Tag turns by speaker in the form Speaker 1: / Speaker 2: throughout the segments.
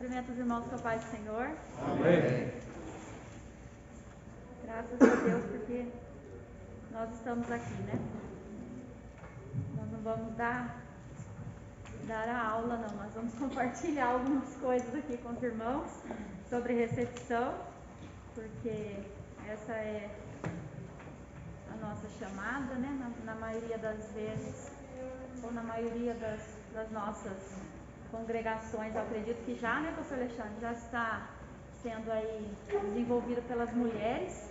Speaker 1: Cumprimento os irmãos com a paz do Senhor.
Speaker 2: Amém.
Speaker 1: Graças a Deus porque nós estamos aqui, né? Nós não vamos dar a aula não, nós vamos compartilhar algumas coisas aqui com os irmãos sobre recepção, porque essa é a nossa chamada, né? Na maioria das vezes, ou na maioria das nossas congregações, eu acredito que já, né, pastor Alexandre, já está sendo aí desenvolvido pelas mulheres.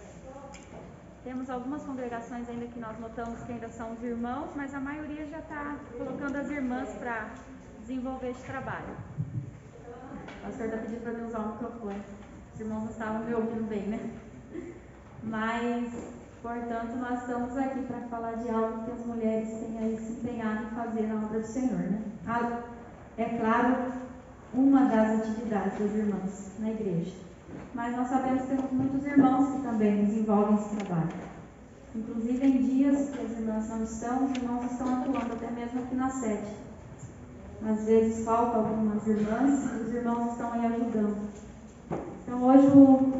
Speaker 1: Temos algumas congregações ainda que nós notamos que ainda são os irmãos, mas a maioria já está colocando as irmãs para desenvolver esse trabalho. O pastor está pedindo para eu usar o microfone, os irmãos não estavam me ouvindo bem, né? Mas, portanto, nós estamos aqui para falar de algo que as mulheres têm aí se empenhado em fazer na obra do Senhor, né? É claro, uma das atividades das irmãs na igreja. Mas nós sabemos que temos muitos irmãos que também desenvolvem esse trabalho. Inclusive em dias que as irmãs não estão, os irmãos estão atuando até mesmo aqui na sede. Às vezes faltam algumas irmãs e os irmãos estão aí ajudando. Então hoje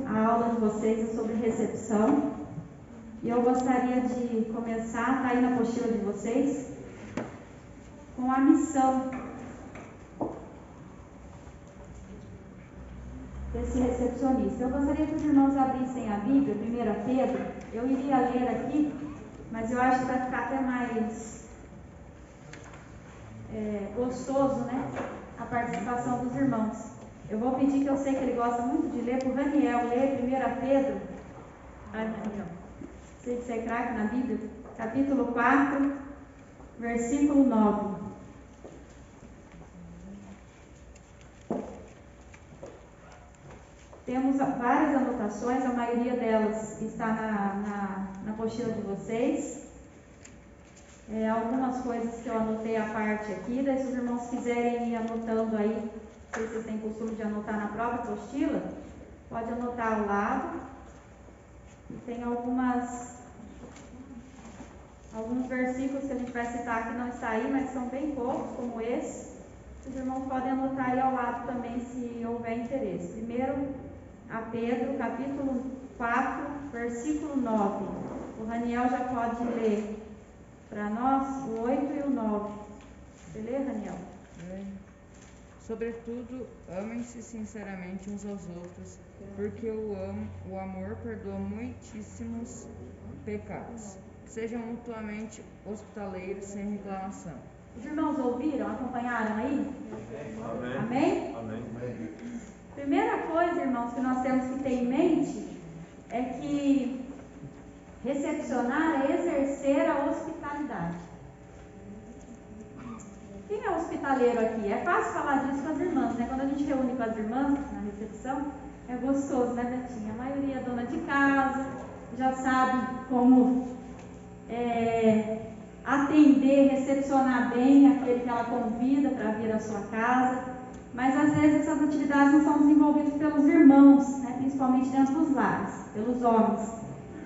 Speaker 1: a aula de vocês é sobre recepção. E eu gostaria de começar, está aí na apostila de vocês, com a missão desse recepcionista. Eu gostaria que os irmãos abrissem a Bíblia, 1 Pedro. Eu iria ler aqui, mas eu acho que vai ficar até mais gostoso, né? A participação dos irmãos. Eu vou pedir, que eu sei que ele gosta muito de ler, para o Daniel ler 1 Pedro. Daniel, sei que você é craque na Bíblia. Capítulo 4, versículo 9. Temos várias anotações, a maioria delas está na apostila de vocês. Algumas coisas que eu anotei à parte aqui, daí se os irmãos quiserem ir anotando aí, não sei se vocês têm costume de anotar na própria apostila, pode anotar ao lado. E tem alguns versículos que a gente vai citar que não está aí, mas são bem poucos, como esse. Os irmãos podem anotar aí ao lado também, se houver interesse. Primeiro, a Pedro, capítulo 4, versículo 9. O Raniel já pode ler para nós o 8 e o 9. Você lê, Raniel?
Speaker 2: Sobretudo, amem-se sinceramente uns aos outros, porque o amor perdoa muitíssimos pecados. Sejam mutuamente hospitaleiros sem reclamação.
Speaker 1: Os irmãos ouviram? Acompanharam aí?
Speaker 3: Amém?
Speaker 1: Amém?
Speaker 3: Amém.
Speaker 1: Primeira coisa, irmãos, que nós temos que ter em mente é que recepcionar é exercer a hospitalidade. Quem é hospitaleiro aqui? É fácil falar disso com as irmãs, né? Quando a gente reúne com as irmãs na recepção, é gostoso, né, Betinha? A maioria é dona de casa, já sabe como atender, recepcionar bem aquele que ela convida para vir à sua casa. Mas às vezes essas atividades não são desenvolvidas pelos irmãos, né? Principalmente dentro dos lares, pelos homens.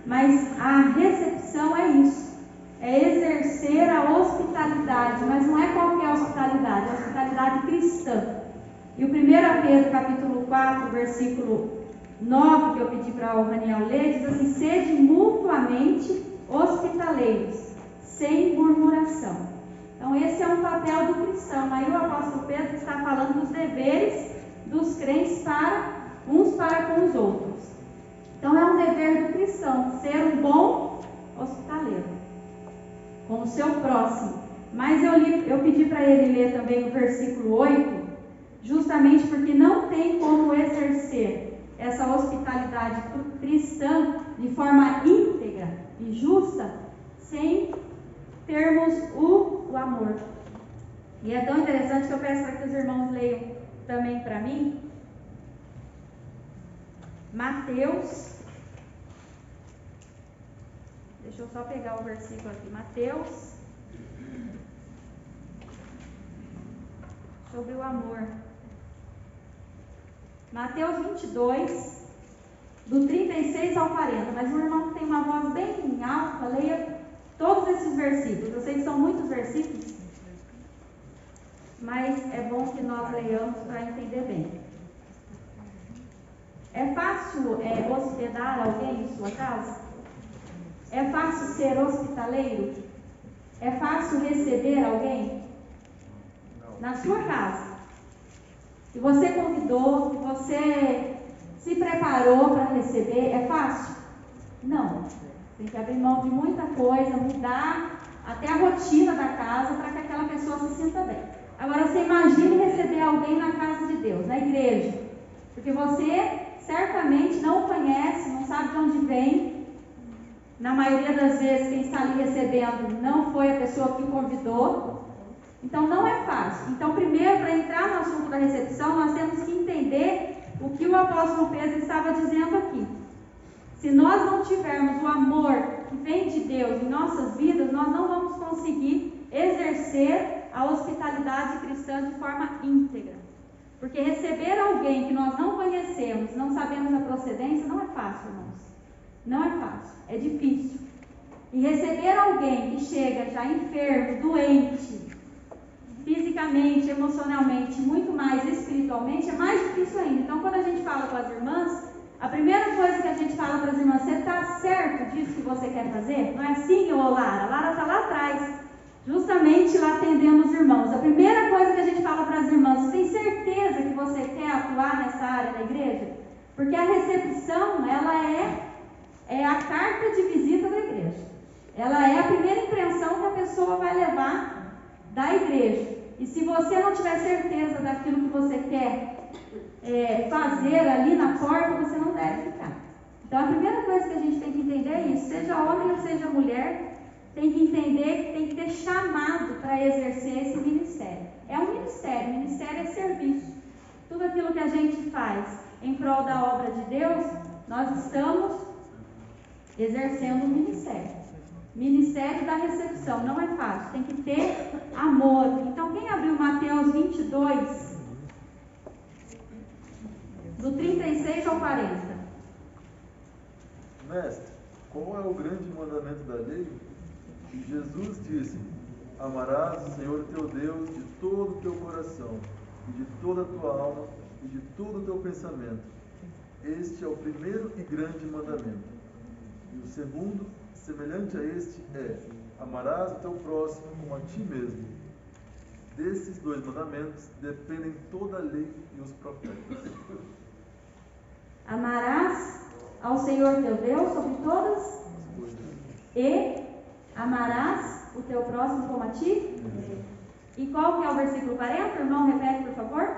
Speaker 1: Mas a recepção é isso, é exercer a hospitalidade, mas não é qualquer hospitalidade, é a hospitalidade cristã. E o 1 Pedro capítulo 4, versículo 9, que eu pedi para o Raniel ler, diz assim: sede mutuamente hospitaleiros, sem murmuração. Então esse é um papel do cristão. Aí o apóstolo Pedro está falando dos deveres dos crentes uns para com os outros. Então é um dever do cristão ser um bom hospitaleiro com o seu próximo. Mas eu pedi para ele ler também o versículo 8, justamente porque não tem como exercer essa hospitalidade cristã de forma íntegra e justa sem termos o amor. E é tão interessante que eu peço para que os irmãos leiam também para mim Mateus. Deixa eu só pegar o versículo aqui. Mateus, sobre o amor. Mateus 22, do 36 ao 40. Mas o irmão que tem uma voz bem alta, leia todos esses versículos. Eu sei que são muitos versículos, mas é bom que nós leiamos para entender bem. É fácil hospedar alguém em sua casa? É fácil ser hospitaleiro? É fácil receber alguém na sua casa? Que você convidou, que você se preparou para receber, é fácil? Não. Tem que abrir mão de muita coisa, mudar até a rotina da casa para que aquela pessoa se sinta bem. Agora, você imagine receber alguém na casa de Deus, na igreja, porque você certamente não conhece, não sabe de onde vem. Na maioria das vezes, quem está ali recebendo não foi a pessoa que o convidou. Então, não é fácil. Então, primeiro, para entrar no assunto da recepção, nós temos que entender o que o apóstolo Pedro estava dizendo aqui. Se nós não tivermos o amor que vem de Deus em nossas vidas, nós não vamos conseguir exercer a hospitalidade cristã de forma íntegra. Porque receber alguém que nós não conhecemos, não sabemos a procedência, não é fácil, irmãos. Não é fácil, é difícil. E receber alguém que chega já enfermo, doente, fisicamente, emocionalmente, muito mais espiritualmente, é mais difícil ainda. Então, quando a gente fala com as irmãs, a primeira coisa que a gente fala para as irmãs: você está certo disso que você quer fazer? Não é assim, ô Lara? A Lara está lá atrás, justamente lá atendendo os irmãos. A primeira coisa que a gente fala para as irmãs: você tem certeza que você quer atuar nessa área da igreja? Porque a recepção, ela é a carta de visita da igreja. Ela é a primeira impressão que a pessoa vai levar da igreja. E se você não tiver certeza daquilo que você quer fazer ali na porta, você não deve ficar. Então, a primeira coisa que a gente tem que entender é isso: seja homem ou seja mulher, tem que entender que tem que ter chamado para exercer esse ministério. É um ministério, ministério é serviço. Tudo aquilo que a gente faz em prol da obra de Deus, nós estamos exercendo um ministério. Ministério da recepção, não é fácil, tem que ter amor. Então, quem abriu Mateus 22, do 36 ao 40?
Speaker 3: Mestre, qual é o grande mandamento da lei? E Jesus disse: amarás o Senhor teu Deus de todo o teu coração, e de toda a tua alma, e de todo o teu pensamento. Este é o primeiro e grande mandamento. E o segundo, semelhante a este, é: amarás o teu próximo como a ti mesmo. Desses dois mandamentos dependem toda a lei e os profetas.
Speaker 1: Amarás ao Senhor teu Deus sobre todas e amarás o teu próximo como a ti. E qual que é o versículo 40? Irmão, repete, por favor.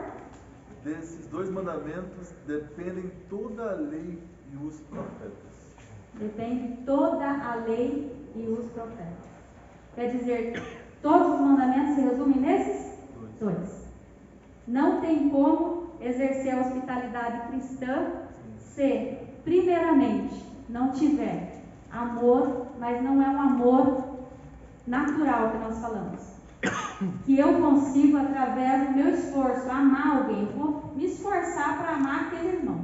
Speaker 3: Desses dois mandamentos dependem toda a lei e os profetas.
Speaker 1: Depende toda a lei e os profetas. Quer dizer, todos os mandamentos se resumem nesses dois. Não tem como exercer a hospitalidade cristã se, primeiramente, não tiver amor, mas não é um amor natural que nós falamos. Que eu consigo, através do meu esforço, amar alguém. Vou me esforçar para amar aquele irmão.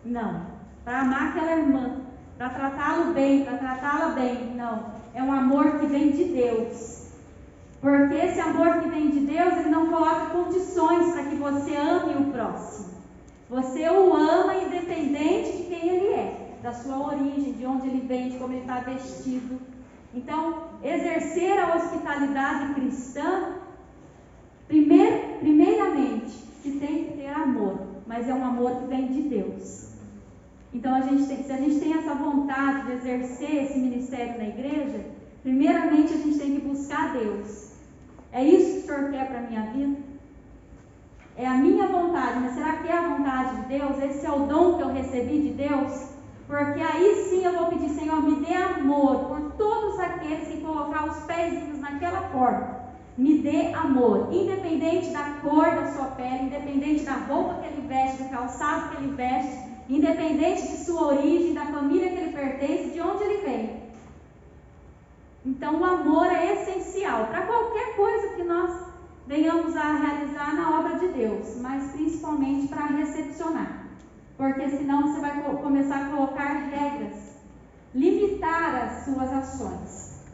Speaker 1: Não. Para amar aquela irmã. Para tratá-lo bem, para tratá-la bem. Não. É um amor que vem de Deus. Porque esse amor que vem de Deus, ele não coloca condições para que você ame o próximo. Você o ama independente de quem ele é, da sua origem, de onde ele vem, de como ele está vestido. Então, exercer a hospitalidade cristã, primeiramente, se tem que ter amor, mas é um amor que vem de Deus. Então, se a gente tem essa vontade de exercer esse ministério na igreja, primeiramente a gente tem que buscar Deus. É isso que o Senhor quer para a minha vida? É a minha vontade, mas será que é a vontade de Deus? Esse é o dom que eu recebi de Deus? Porque aí sim eu vou pedir: Senhor, me dê amor por todos aqueles que colocar os pezinhos naquela porta. Me dê amor, independente da cor da sua pele, independente da roupa que ele veste, do calçado que ele veste, independente de sua origem, da família que ele pertence, de onde ele vem. Então, o amor é essencial para qualquer coisa que nós venhamos a realizar na obra de Deus, mas principalmente para recepcionar. Porque senão você vai começar a colocar regras, limitar as suas ações.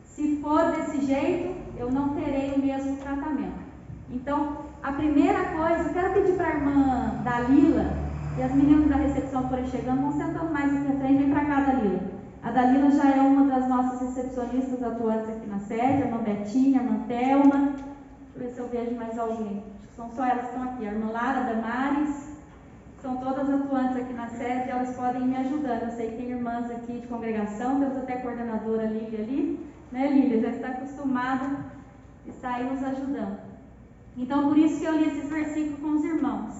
Speaker 1: Se for desse jeito, eu não terei o mesmo tratamento. Então, a primeira coisa, eu quero pedir para a irmã Dalila E as meninas da recepção forem chegando, vão sentando mais aqui à frente. Vem para cá, Dalila. A Dalila já é uma das nossas recepcionistas atuantes aqui na sede, a irmã Betinha, a irmã Thelma. Deixa eu ver se eu vejo mais alguém. Acho que são só elas que estão aqui. A irmã Lara, a Damares. São todas atuantes aqui na sede, elas podem ir me ajudando. Eu sei que tem irmãs aqui de congregação, temos até a coordenadora Lília ali, né, Lília? Já está acostumada a estar aí nos ajudando. Então, por isso que eu li esses versículos com os irmãos.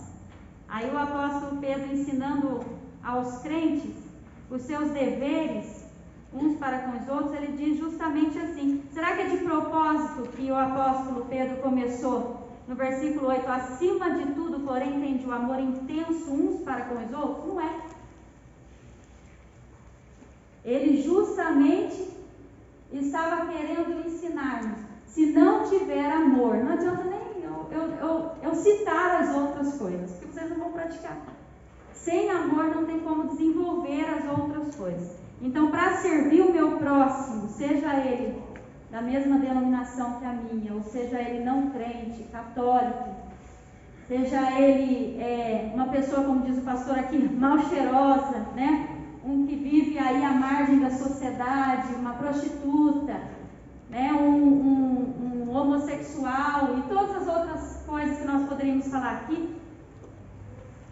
Speaker 1: Aí o apóstolo Pedro ensinando aos crentes os seus deveres, uns para com os outros, ele diz justamente assim. Será que é de propósito que o apóstolo Pedro começou no versículo 8, acima de tudo, porém, tende o amor intenso uns para com os outros? Não é. Ele justamente estava querendo ensinar-nos. Se não tiver amor, não adianta nem eu citar as outras coisas, porque vocês não vão praticar. Sem amor não tem como desenvolver as outras coisas. Então, para servir o meu próximo, seja ele da mesma denominação que a minha, ou seja ele não crente, católico, seja ele uma pessoa, como diz o pastor aqui, mal cheirosa, né? Um que vive aí à margem da sociedade, uma prostituta, né? Um homossexual e todas as outras coisas que nós poderíamos falar aqui.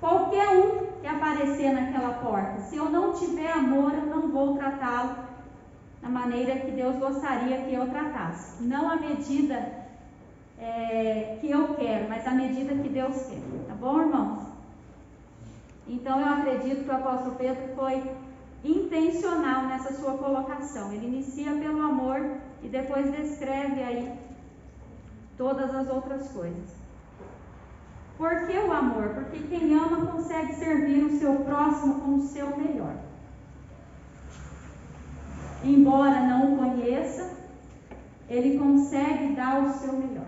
Speaker 1: Qualquer um que aparecer naquela porta, se eu não tiver amor, eu não vou tratá-lo da maneira que Deus gostaria que eu tratasse. Não a medida que eu quero, mas a medida que Deus quer. Tá bom, irmãos? Então, eu acredito que o apóstolo Pedro foi intencional nessa sua colocação. Ele inicia pelo amor e depois descreve aí todas as outras coisas. Por que o amor? Porque quem ama consegue servir o seu próximo com o seu melhor. Embora não o conheça, ele consegue dar o seu melhor.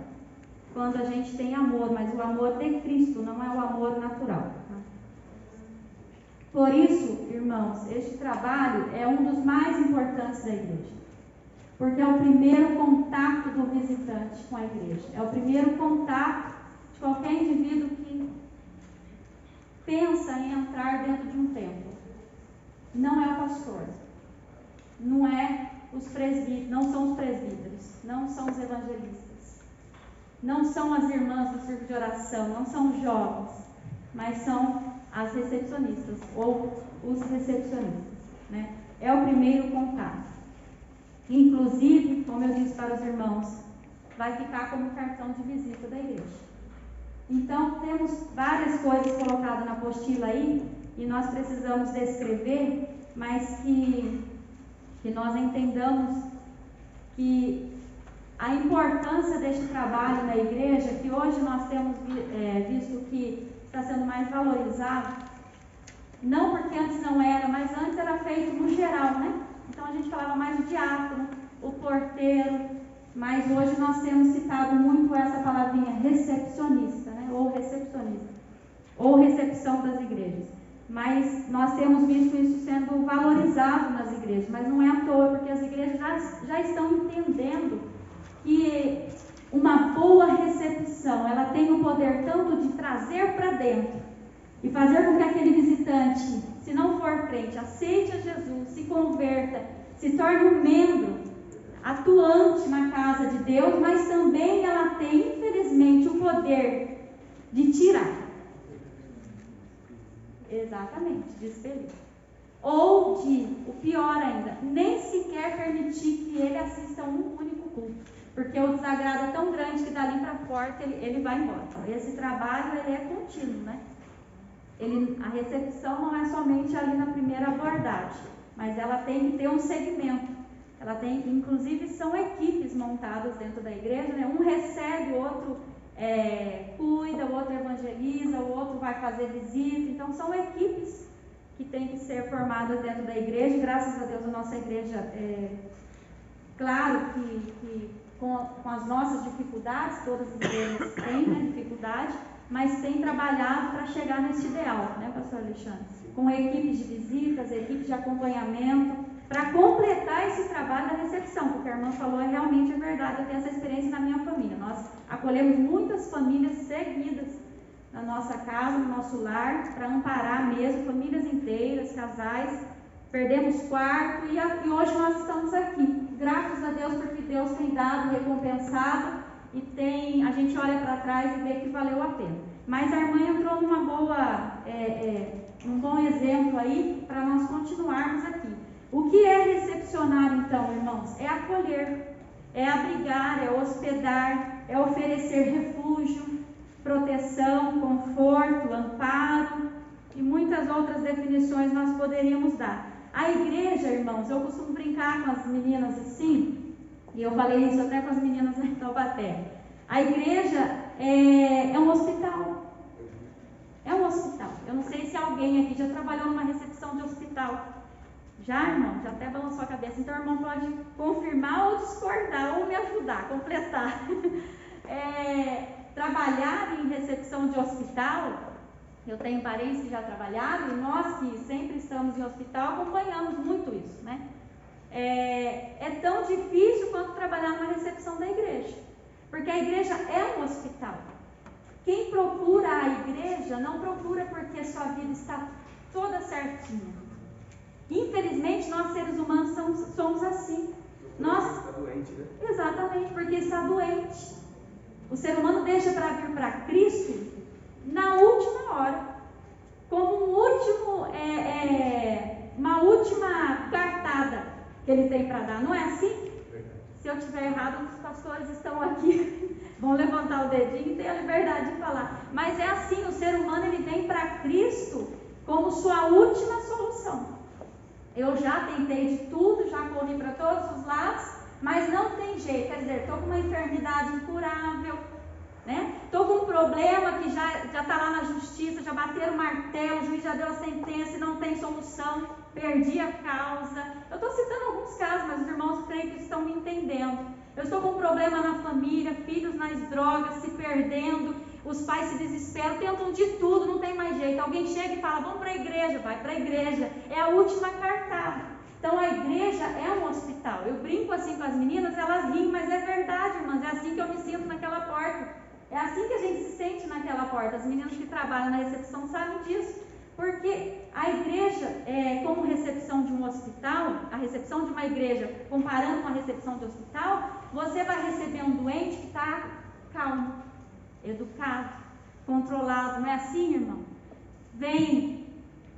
Speaker 1: Quando a gente tem amor, mas o amor de Cristo, não é o amor natural. Por isso, irmãos, este trabalho é um dos mais importantes da igreja. Porque é o primeiro contato do visitante com a igreja. É o primeiro contato de qualquer indivíduo que pensa em entrar dentro de um templo. Não é o pastor. Não é os presbíteros, não são os presbíteros, não são os evangelistas, não são as irmãs do círculo de oração, não são os jovens, mas são as recepcionistas ou os recepcionistas, né? É o primeiro contato. Inclusive, como eu disse para os irmãos, vai ficar como cartão de visita da igreja. Então, temos várias coisas colocadas na apostila aí, e nós precisamos descrever, mas que nós entendamos que a importância deste trabalho na igreja, que hoje nós temos visto que está sendo mais valorizado, não porque antes não era, mas antes era feito no geral, né? Então a gente falava mais do diácono, o porteiro, mas hoje nós temos citado muito essa palavrinha recepcionista, né? Ou recepcionista, ou recepção das igrejas. Mas nós temos visto isso sendo valorizado nas igrejas, mas não é à toa, porque as igrejas já estão entendendo que uma boa recepção, ela tem o poder tanto de trazer para dentro e fazer com que aquele visitante, se não for crente, aceite a Jesus, se converta, se torne um membro atuante na casa de Deus, mas também ela tem, infelizmente, o poder de tirar. Exatamente, de expelir. Ou de, o pior ainda, nem sequer permitir que ele assista um único culto, porque o desagrado é tão grande que dali para a porta ele vai embora. Esse trabalho ele é contínuo, né? A recepção não é somente ali na primeira abordagem, mas ela tem que ter um segmento. Ela tem, inclusive, são equipes montadas dentro da igreja, né? Um recebe, o outro cuida, o outro evangeliza, o outro vai fazer visita. Então, são equipes que têm que ser formadas dentro da igreja. Graças a Deus, a nossa igreja, claro que com as nossas dificuldades, todas as igrejas têm, né, dificuldade, mas tem trabalhado para chegar nesse ideal, né, pastor Alexandre? Com equipes de visitas, equipes de acompanhamento, para completar esse trabalho da recepção, porque a irmã falou, realmente é verdade, eu tenho essa experiência na minha família. Nós acolhemos muitas famílias seguidas na nossa casa, no nosso lar, para amparar mesmo famílias inteiras, casais. Perdemos quarto e hoje nós estamos aqui. Graças a Deus, porque Deus tem dado, recompensado, e a gente olha para trás e vê que valeu a pena. Mas a irmã entrou num bom exemplo aí para nós continuarmos aqui. O que é recepcionar, então, irmãos? É acolher, é abrigar, é hospedar, é oferecer refúgio, proteção, conforto, amparo e muitas outras definições nós poderíamos dar. A igreja, irmãos, eu costumo brincar com as meninas assim, e eu falei isso até com as meninas em Taubaté. A igreja é um hospital. É um hospital. Eu não sei se alguém aqui já trabalhou numa recepção de hospital. Já, irmão? Já até balançou a cabeça. Então, o irmão pode confirmar ou discordar, ou me ajudar, completar. Trabalhar em recepção de hospital, eu tenho parentes que já trabalharam, e nós que sempre estamos em hospital acompanhamos muito isso, né? É tão difícil quanto trabalhar numa recepção da igreja, porque a igreja é um hospital. Quem procura a igreja não procura porque sua vida está toda certinha. Infelizmente, nós seres humanos somos assim. Nós está doente, né? Exatamente, porque está doente. O ser humano deixa para vir para Cristo na última hora, como uma última cartada que ele tem para dar. Não é assim? Se eu estiver errado, os pastores estão aqui, vão levantar o dedinho e ter a liberdade de falar. Mas é assim, o ser humano ele vem para Cristo como sua última solução. Eu já tentei de tudo, já corri para todos os lados, mas não tem jeito. Quer dizer, estou com uma enfermidade incurável, né? Estou com um problema que já está lá na justiça, já bateram o martelo, o juiz já deu a sentença e não tem solução, perdi a causa. Eu estou citando alguns casos, mas os irmãos creio que estão me entendendo. Eu estou com um problema na família, filhos nas drogas, se perdendo, os pais se desesperam, tentam de tudo, não tem mais jeito. Alguém chega e fala, vamos para a igreja, vai para a igreja, é a última cartada. Então a igreja é um hospital. Eu brinco assim com as meninas, elas riem, mas é verdade, irmãs, é assim que eu me sinto naquela porta. É assim que a gente se sente naquela porta. As meninas que trabalham na recepção sabem disso. Porque a igreja, como recepção de um hospital, a recepção de uma igreja, comparando com a recepção de hospital, você vai receber um doente que está calmo, educado, controlado. Não é assim, irmão? Vem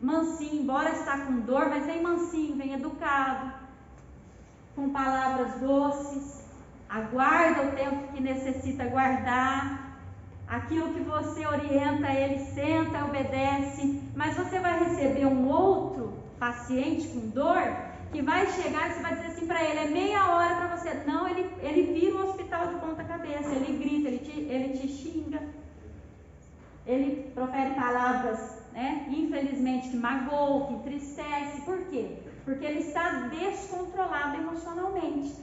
Speaker 1: mansinho, embora está com dor, mas vem mansinho, vem educado, com palavras doces, aguarda o tempo que necessita guardar. Aquilo que você orienta, ele senta, obedece, mas você vai receber um outro paciente com dor, que vai chegar e você vai dizer assim para ele, é meia hora para você. Não, ele vira um hospital de ponta cabeça, ele grita, ele te xinga, ele profere palavras, né, infelizmente, que magoam, que entristece. Por quê? Porque ele está descontrolado emocionalmente.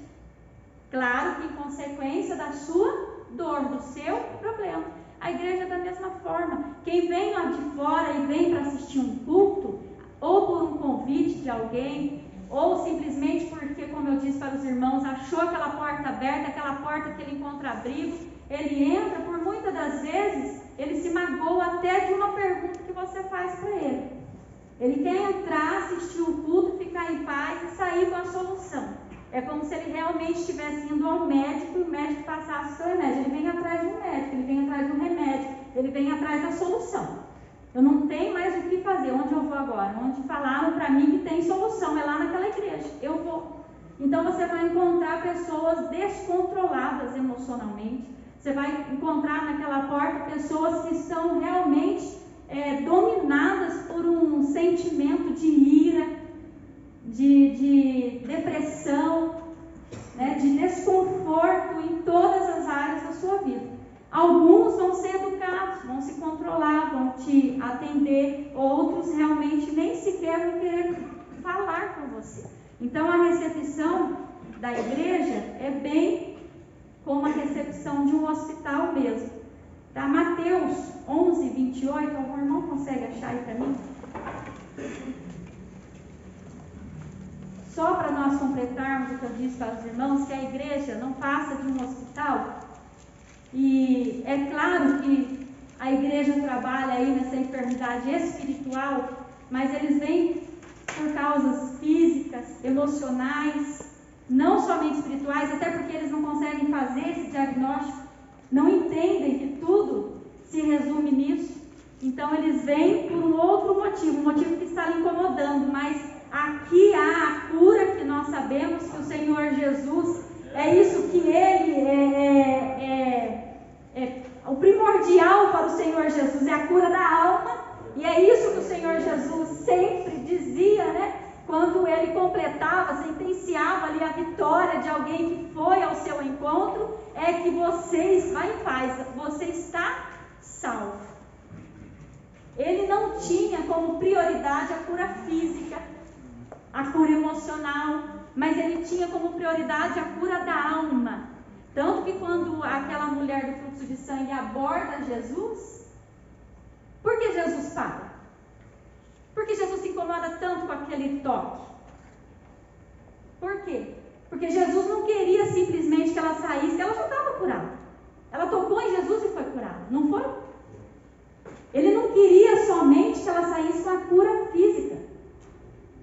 Speaker 1: Claro que em consequência da sua dor, do seu problema. A igreja é da mesma forma. Quem vem lá de fora e vem para assistir um culto, ou por um convite de alguém, ou simplesmente porque, como eu disse para os irmãos, achou aquela porta aberta, aquela porta que ele encontra abrigo, ele entra, por muitas das vezes, ele se magoa até de uma pergunta que você faz para ele. Ele quer entrar, assistir o culto, ficar em paz e sair com a solução. É como se ele realmente estivesse indo ao médico e o médico passasse o seu remédio. Ele vem atrás de um médico, ele vem atrás de um remédio, ele vem atrás da solução. Eu não tenho mais o que fazer. Onde eu vou agora? Onde falaram para mim que tem solução, é lá naquela igreja. Eu vou. Então você vai encontrar pessoas descontroladas emocionalmente. Você vai encontrar naquela porta pessoas que são realmente dominadas por um sentimento de ira, de depressão, né, de desconforto em todas as áreas da sua vida. Alguns vão ser educados, vão se controlar, vão te atender, outros realmente nem sequer vão querer falar com você. Então a recepção da igreja é bem como a recepção de um hospital mesmo. Tá? Mateus 11, 28, algum irmão consegue achar aí para mim? Só para nós completarmos o que eu disse para os irmãos, que a igreja não passa de um hospital. E é claro que a igreja trabalha aí nessa enfermidade espiritual, mas eles vêm por causas físicas, emocionais, não somente espirituais, até porque eles não conseguem fazer esse diagnóstico, não entendem que tudo se resume nisso. Então eles vêm por um outro motivo, um motivo que está lhe incomodando, mas aqui há a cura que nós sabemos que o Senhor Jesus, é isso que Ele o primordial para o Senhor Jesus é a cura da alma, e é isso que o Senhor Jesus sempre dizia, né? Quando Ele completava, sentenciava ali a vitória de alguém que foi ao seu encontro, é que você vai em paz, você está salvo. Ele não tinha como prioridade a cura física, a cura emocional, mas ele tinha como prioridade a cura da alma. Tanto que quando aquela mulher do fluxo de sangue aborda Jesus, por que Jesus para? Por que Jesus se incomoda tanto com aquele toque? Por quê? Porque Jesus não queria simplesmente que ela saísse, ela já estava curada. Ela tocou em Jesus e foi curada, não foi? Ele não queria somente que ela saísse com a cura física.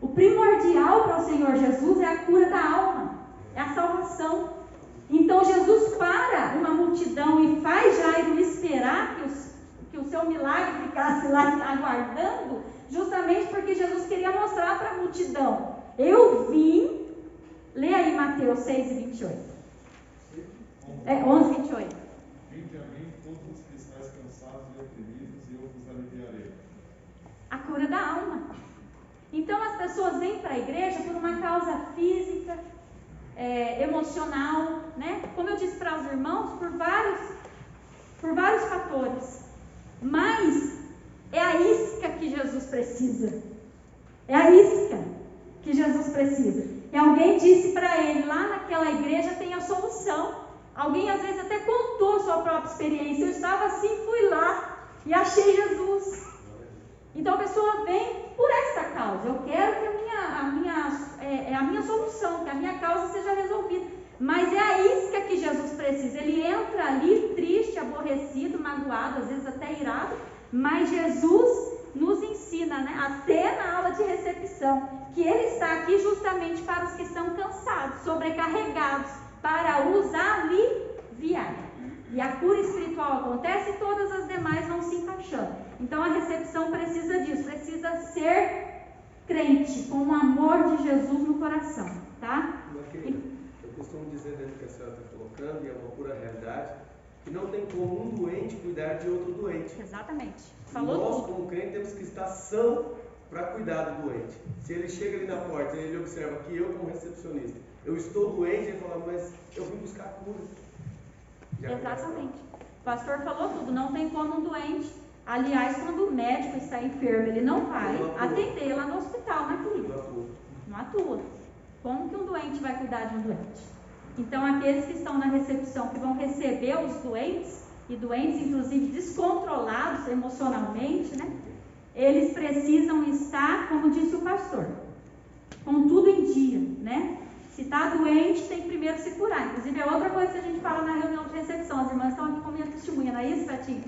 Speaker 1: O primordial para o Senhor Jesus é a cura da alma, é a salvação. Então Jesus para uma multidão e faz Jairo esperar que o seu milagre ficasse lá aguardando, justamente porque Jesus queria mostrar para a multidão: eu vim, lê aí Mateus 6 e 28. 11 e 28.
Speaker 4: Vinde a mim todos os que estáis cansados e oprimidos, e eu vos aliviarei.
Speaker 1: A cura da alma. Então as pessoas vêm para a igreja por uma causa física, emocional, né? Como eu disse para os irmãos, por vários fatores. Mas é a isca que Jesus precisa. É a isca que Jesus precisa. E alguém disse para ele, lá naquela igreja tem a solução. Alguém às vezes até contou a sua própria experiência. Eu estava assim, fui lá e achei Jesus. Então a pessoa vem por esta causa. Eu quero que a minha solução, que a minha causa seja resolvida. Mas é a isca que Jesus precisa. Ele entra ali triste, aborrecido, magoado, às vezes até irado. Mas Jesus nos ensina, né, até na aula de recepção, que Ele está aqui justamente para os que estão cansados, sobrecarregados, para os aliviar. E a cura espiritual acontece e todas as demais vão se encaixando. Então a recepção precisa disso, precisa ser crente, com o amor de Jesus no coração, tá?
Speaker 5: Eu costumo dizer dentro do que a senhora está colocando, e é uma pura realidade, que não tem como um doente cuidar de outro doente.
Speaker 1: Exatamente.
Speaker 5: Falou nós, tudo. Como crente, temos que estar são para cuidar do doente. Se ele chega ali na porta e ele observa que eu, como recepcionista, eu estou doente, ele fala, mas eu vim buscar a cura.
Speaker 1: Exatamente. O pastor falou tudo, não tem como um doente. Aliás, quando o médico está enfermo, ele não vai atender lá no hospital, na clínica. Não atua. Como que um doente vai cuidar de um doente? Então, aqueles que estão na recepção, que vão receber os doentes, e doentes, inclusive, descontrolados emocionalmente, né? Eles precisam estar, como disse o pastor, com tudo em dia, né? Se está doente, tem que primeiro se curar. Inclusive, é outra coisa que a gente fala na reunião de recepção. As irmãs estão aqui com minha testemunha, não é isso, Betinho?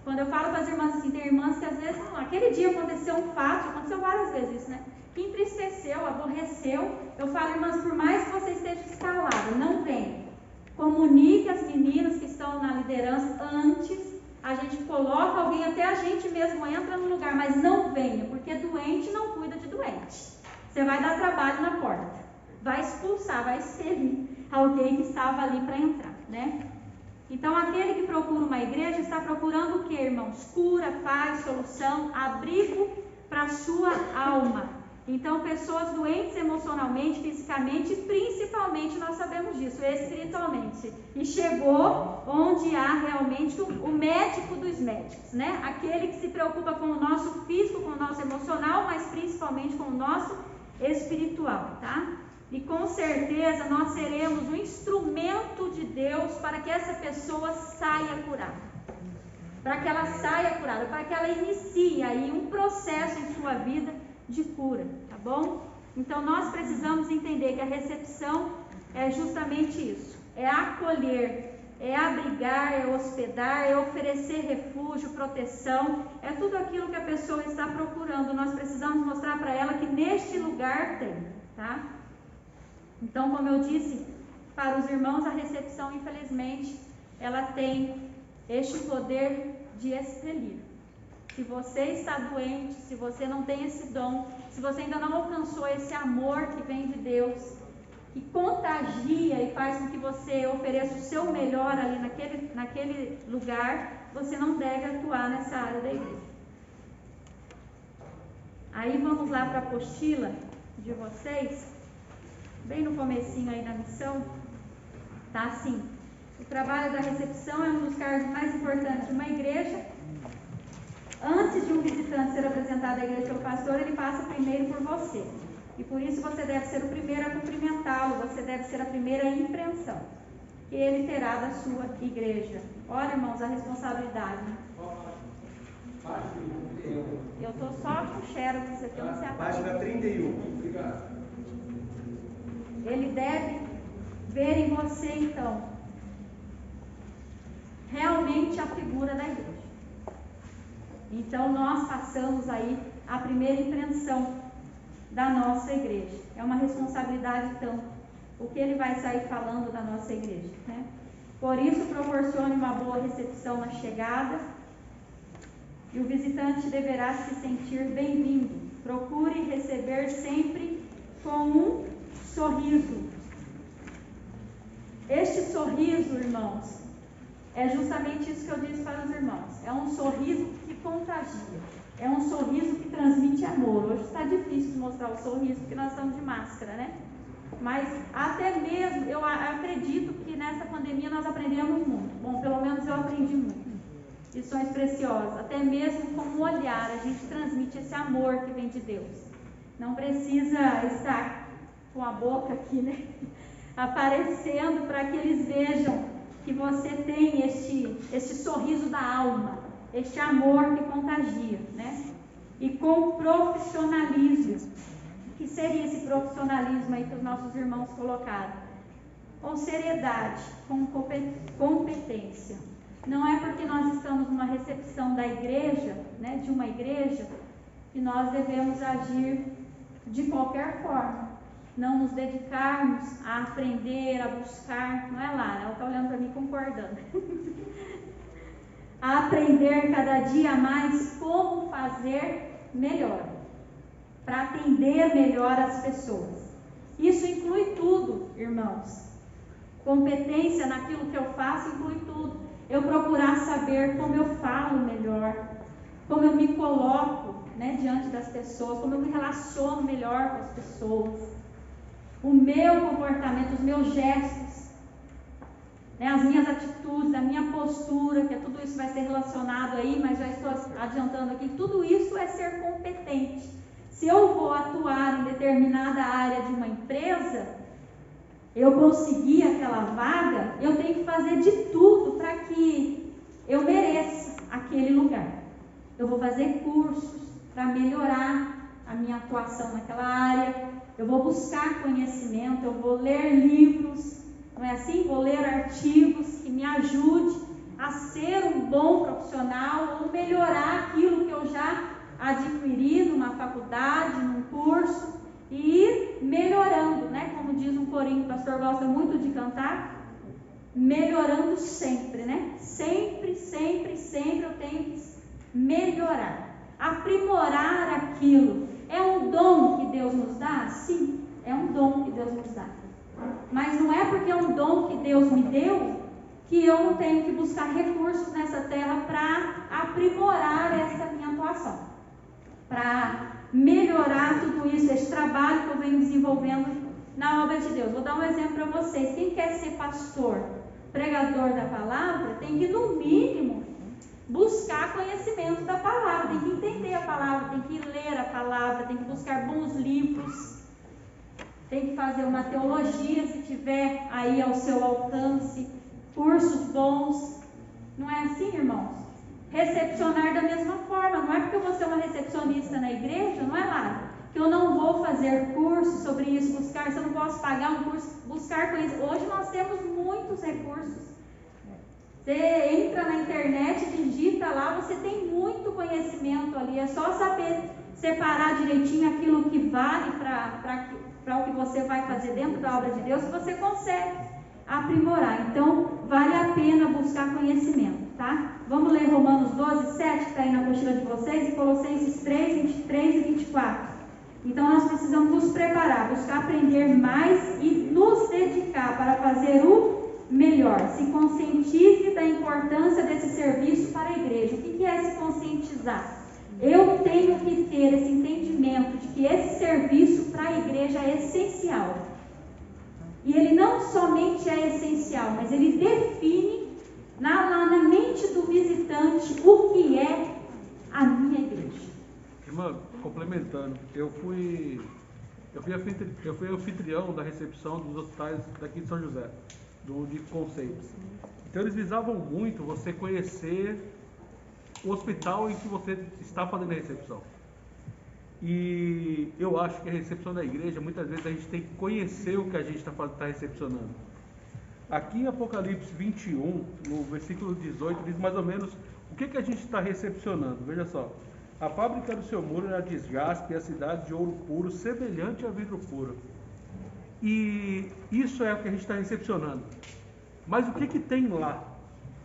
Speaker 1: Quando eu falo para as irmãs assim, tem irmãs que às vezes, aquele dia aconteceu um fato, aconteceu várias vezes isso, né? Que entristeceu, aborreceu. Eu falo, irmãs, por mais que você esteja escalada, não vem. Comunique as meninas que estão na liderança antes. A gente coloca alguém, até a gente mesmo entra no lugar, mas não venha, porque doente não cuida de doente. Você vai dar trabalho na porta. Vai expulsar, vai expelir alguém que estava ali para entrar, né? Então, aquele que procura uma igreja está procurando o que, irmãos? Cura, paz, solução, abrigo para a sua alma. Então, pessoas doentes emocionalmente, fisicamente, principalmente, nós sabemos disso, espiritualmente. E chegou onde há realmente o médico dos médicos, né? Aquele que se preocupa com o nosso físico, com o nosso emocional, mas principalmente com o nosso espiritual, tá? E com certeza nós seremos um instrumento de Deus para que essa pessoa saia curada. Para que ela saia curada, para que ela inicie aí um processo em sua vida de cura, tá bom? Então nós precisamos entender que a recepção é justamente isso. É acolher, é abrigar, é hospedar, é oferecer refúgio, proteção, é tudo aquilo que a pessoa está procurando. Nós precisamos mostrar para ela que neste lugar tem, tá? Então, como eu disse, para os irmãos, a recepção, infelizmente, ela tem este poder de expelir. Se você está doente, se você não tem esse dom, se você ainda não alcançou esse amor que vem de Deus, que contagia e faz com que você ofereça o seu melhor ali naquele lugar, você não deve atuar nessa área da igreja. Aí vamos lá para a apostila de vocês, bem no comecinho aí da missão, tá assim: o trabalho da recepção é um dos cargos mais importantes de uma igreja. Antes de um visitante ser apresentado à igreja pelo pastor, ele passa primeiro por você. E por isso você deve ser o primeiro a cumprimentá-lo, você deve ser a primeira impressão que ele terá da sua igreja. Olha, irmãos, a responsabilidade. Né? Eu estou só com o xerox, isso aqui eu não sei a
Speaker 5: Página 31. Obrigado.
Speaker 1: Ele deve ver em você, então, realmente a figura da igreja. Então, nós passamos aí a primeira impressão da nossa igreja. É uma responsabilidade, então, o que ele vai sair falando da nossa igreja, né? Por isso, proporcione uma boa recepção na chegada, e o visitante deverá se sentir bem-vindo. Procure receber sempre com um sorriso. Este sorriso, irmãos, é justamente isso que eu disse para os irmãos. É um sorriso que contagia. É um sorriso que transmite amor. Hoje está difícil de mostrar o sorriso porque nós estamos de máscara, né? Mas até mesmo, eu acredito que nessa pandemia nós aprendemos muito. Bom, pelo menos eu aprendi muito. Lições preciosas. Até mesmo com o olhar, a gente transmite esse amor que vem de Deus. Não precisa estar com a boca aqui, né? Aparecendo para que eles vejam que você tem este sorriso da alma, este amor que contagia, né? E com profissionalismo. O que seria esse profissionalismo aí que os nossos irmãos colocaram? Com seriedade, com competência. Não é porque nós estamos numa recepção da igreja, né, de uma igreja, que nós devemos agir de qualquer forma. Não nos dedicarmos a aprender, a buscar, não é lá, ela está olhando para mim concordando. A aprender cada dia mais como fazer melhor, para atender melhor as pessoas. Isso inclui tudo, irmãos. Competência naquilo que eu faço inclui tudo. Eu procurar saber como eu falo melhor, como eu me coloco, né, diante das pessoas, como eu me relaciono melhor com as pessoas, o meu comportamento, os meus gestos, né, as minhas atitudes, a minha postura, que tudo isso vai ser relacionado aí, mas já estou adiantando aqui, tudo isso é ser competente. Se eu vou atuar em determinada área de uma empresa, eu conseguir aquela vaga, eu tenho que fazer de tudo para que eu mereça aquele lugar. Eu vou fazer cursos para melhorar a minha atuação naquela área, eu vou buscar conhecimento, eu vou ler livros, não é assim? Vou ler artigos que me ajudem a ser um bom profissional ou melhorar aquilo que eu já adquiri numa faculdade, num curso, e ir melhorando, né? Como diz um corinho que o pastor gosta muito de cantar, melhorando sempre, né? Sempre, sempre, sempre eu tenho que melhorar, aprimorar aquilo. É um dom que Deus nos dá? Sim, é um dom que Deus nos dá. Mas não é porque é um dom que Deus me deu que eu não tenho que buscar recursos nessa terra para aprimorar essa minha atuação, para melhorar tudo isso, esse trabalho que eu venho desenvolvendo na obra de Deus. Vou dar um exemplo para vocês. Quem quer ser pastor, pregador da palavra, tem que, no mínimo, buscar conhecimento da palavra, tem que entender a palavra, tem que ler a palavra, tem que buscar bons livros, tem que fazer uma teologia, se tiver aí ao seu alcance, cursos bons. Não é assim, irmãos? Recepcionar da mesma forma. Não é porque eu vou ser uma recepcionista na igreja, não é lá, que eu não vou fazer curso sobre isso, buscar, se eu não posso pagar um curso, buscar conhecimento. Hoje nós temos muitos recursos Você entra na internet, digita lá, você tem muito conhecimento ali, é só saber separar direitinho aquilo que vale para o que você vai fazer dentro da obra de Deus, que você consegue aprimorar. Então, vale a pena buscar conhecimento, tá? Vamos ler Romanos 12, 7, que está aí na apostila de vocês, e Colossenses 3, 23 e 24. Então, nós precisamos nos preparar, buscar aprender mais e nos dedicar para fazer o melhor. Se conscientize da importância desse serviço para a igreja. O que é se conscientizar? Eu tenho que ter esse entendimento de que esse serviço para a igreja é essencial. E ele não somente é essencial, mas ele define na mente do visitante o que é a minha igreja.
Speaker 6: Irmã, complementando, eu fui anfitrião da recepção dos hospitais daqui de São José, de Conceitos. Então eles visavam muito você conhecer o hospital em que você está fazendo a recepção. E eu acho que a recepção da igreja, muitas vezes a gente tem que conhecer o que a gente está recepcionando. Aqui em Apocalipse 21, no versículo 18, diz mais ou menos o que a gente está recepcionando. Veja só. A fábrica do seu muro era de jaspe, e a cidade de ouro puro, semelhante a vidro puro. E isso é o que a gente está recepcionando. Mas o que tem lá?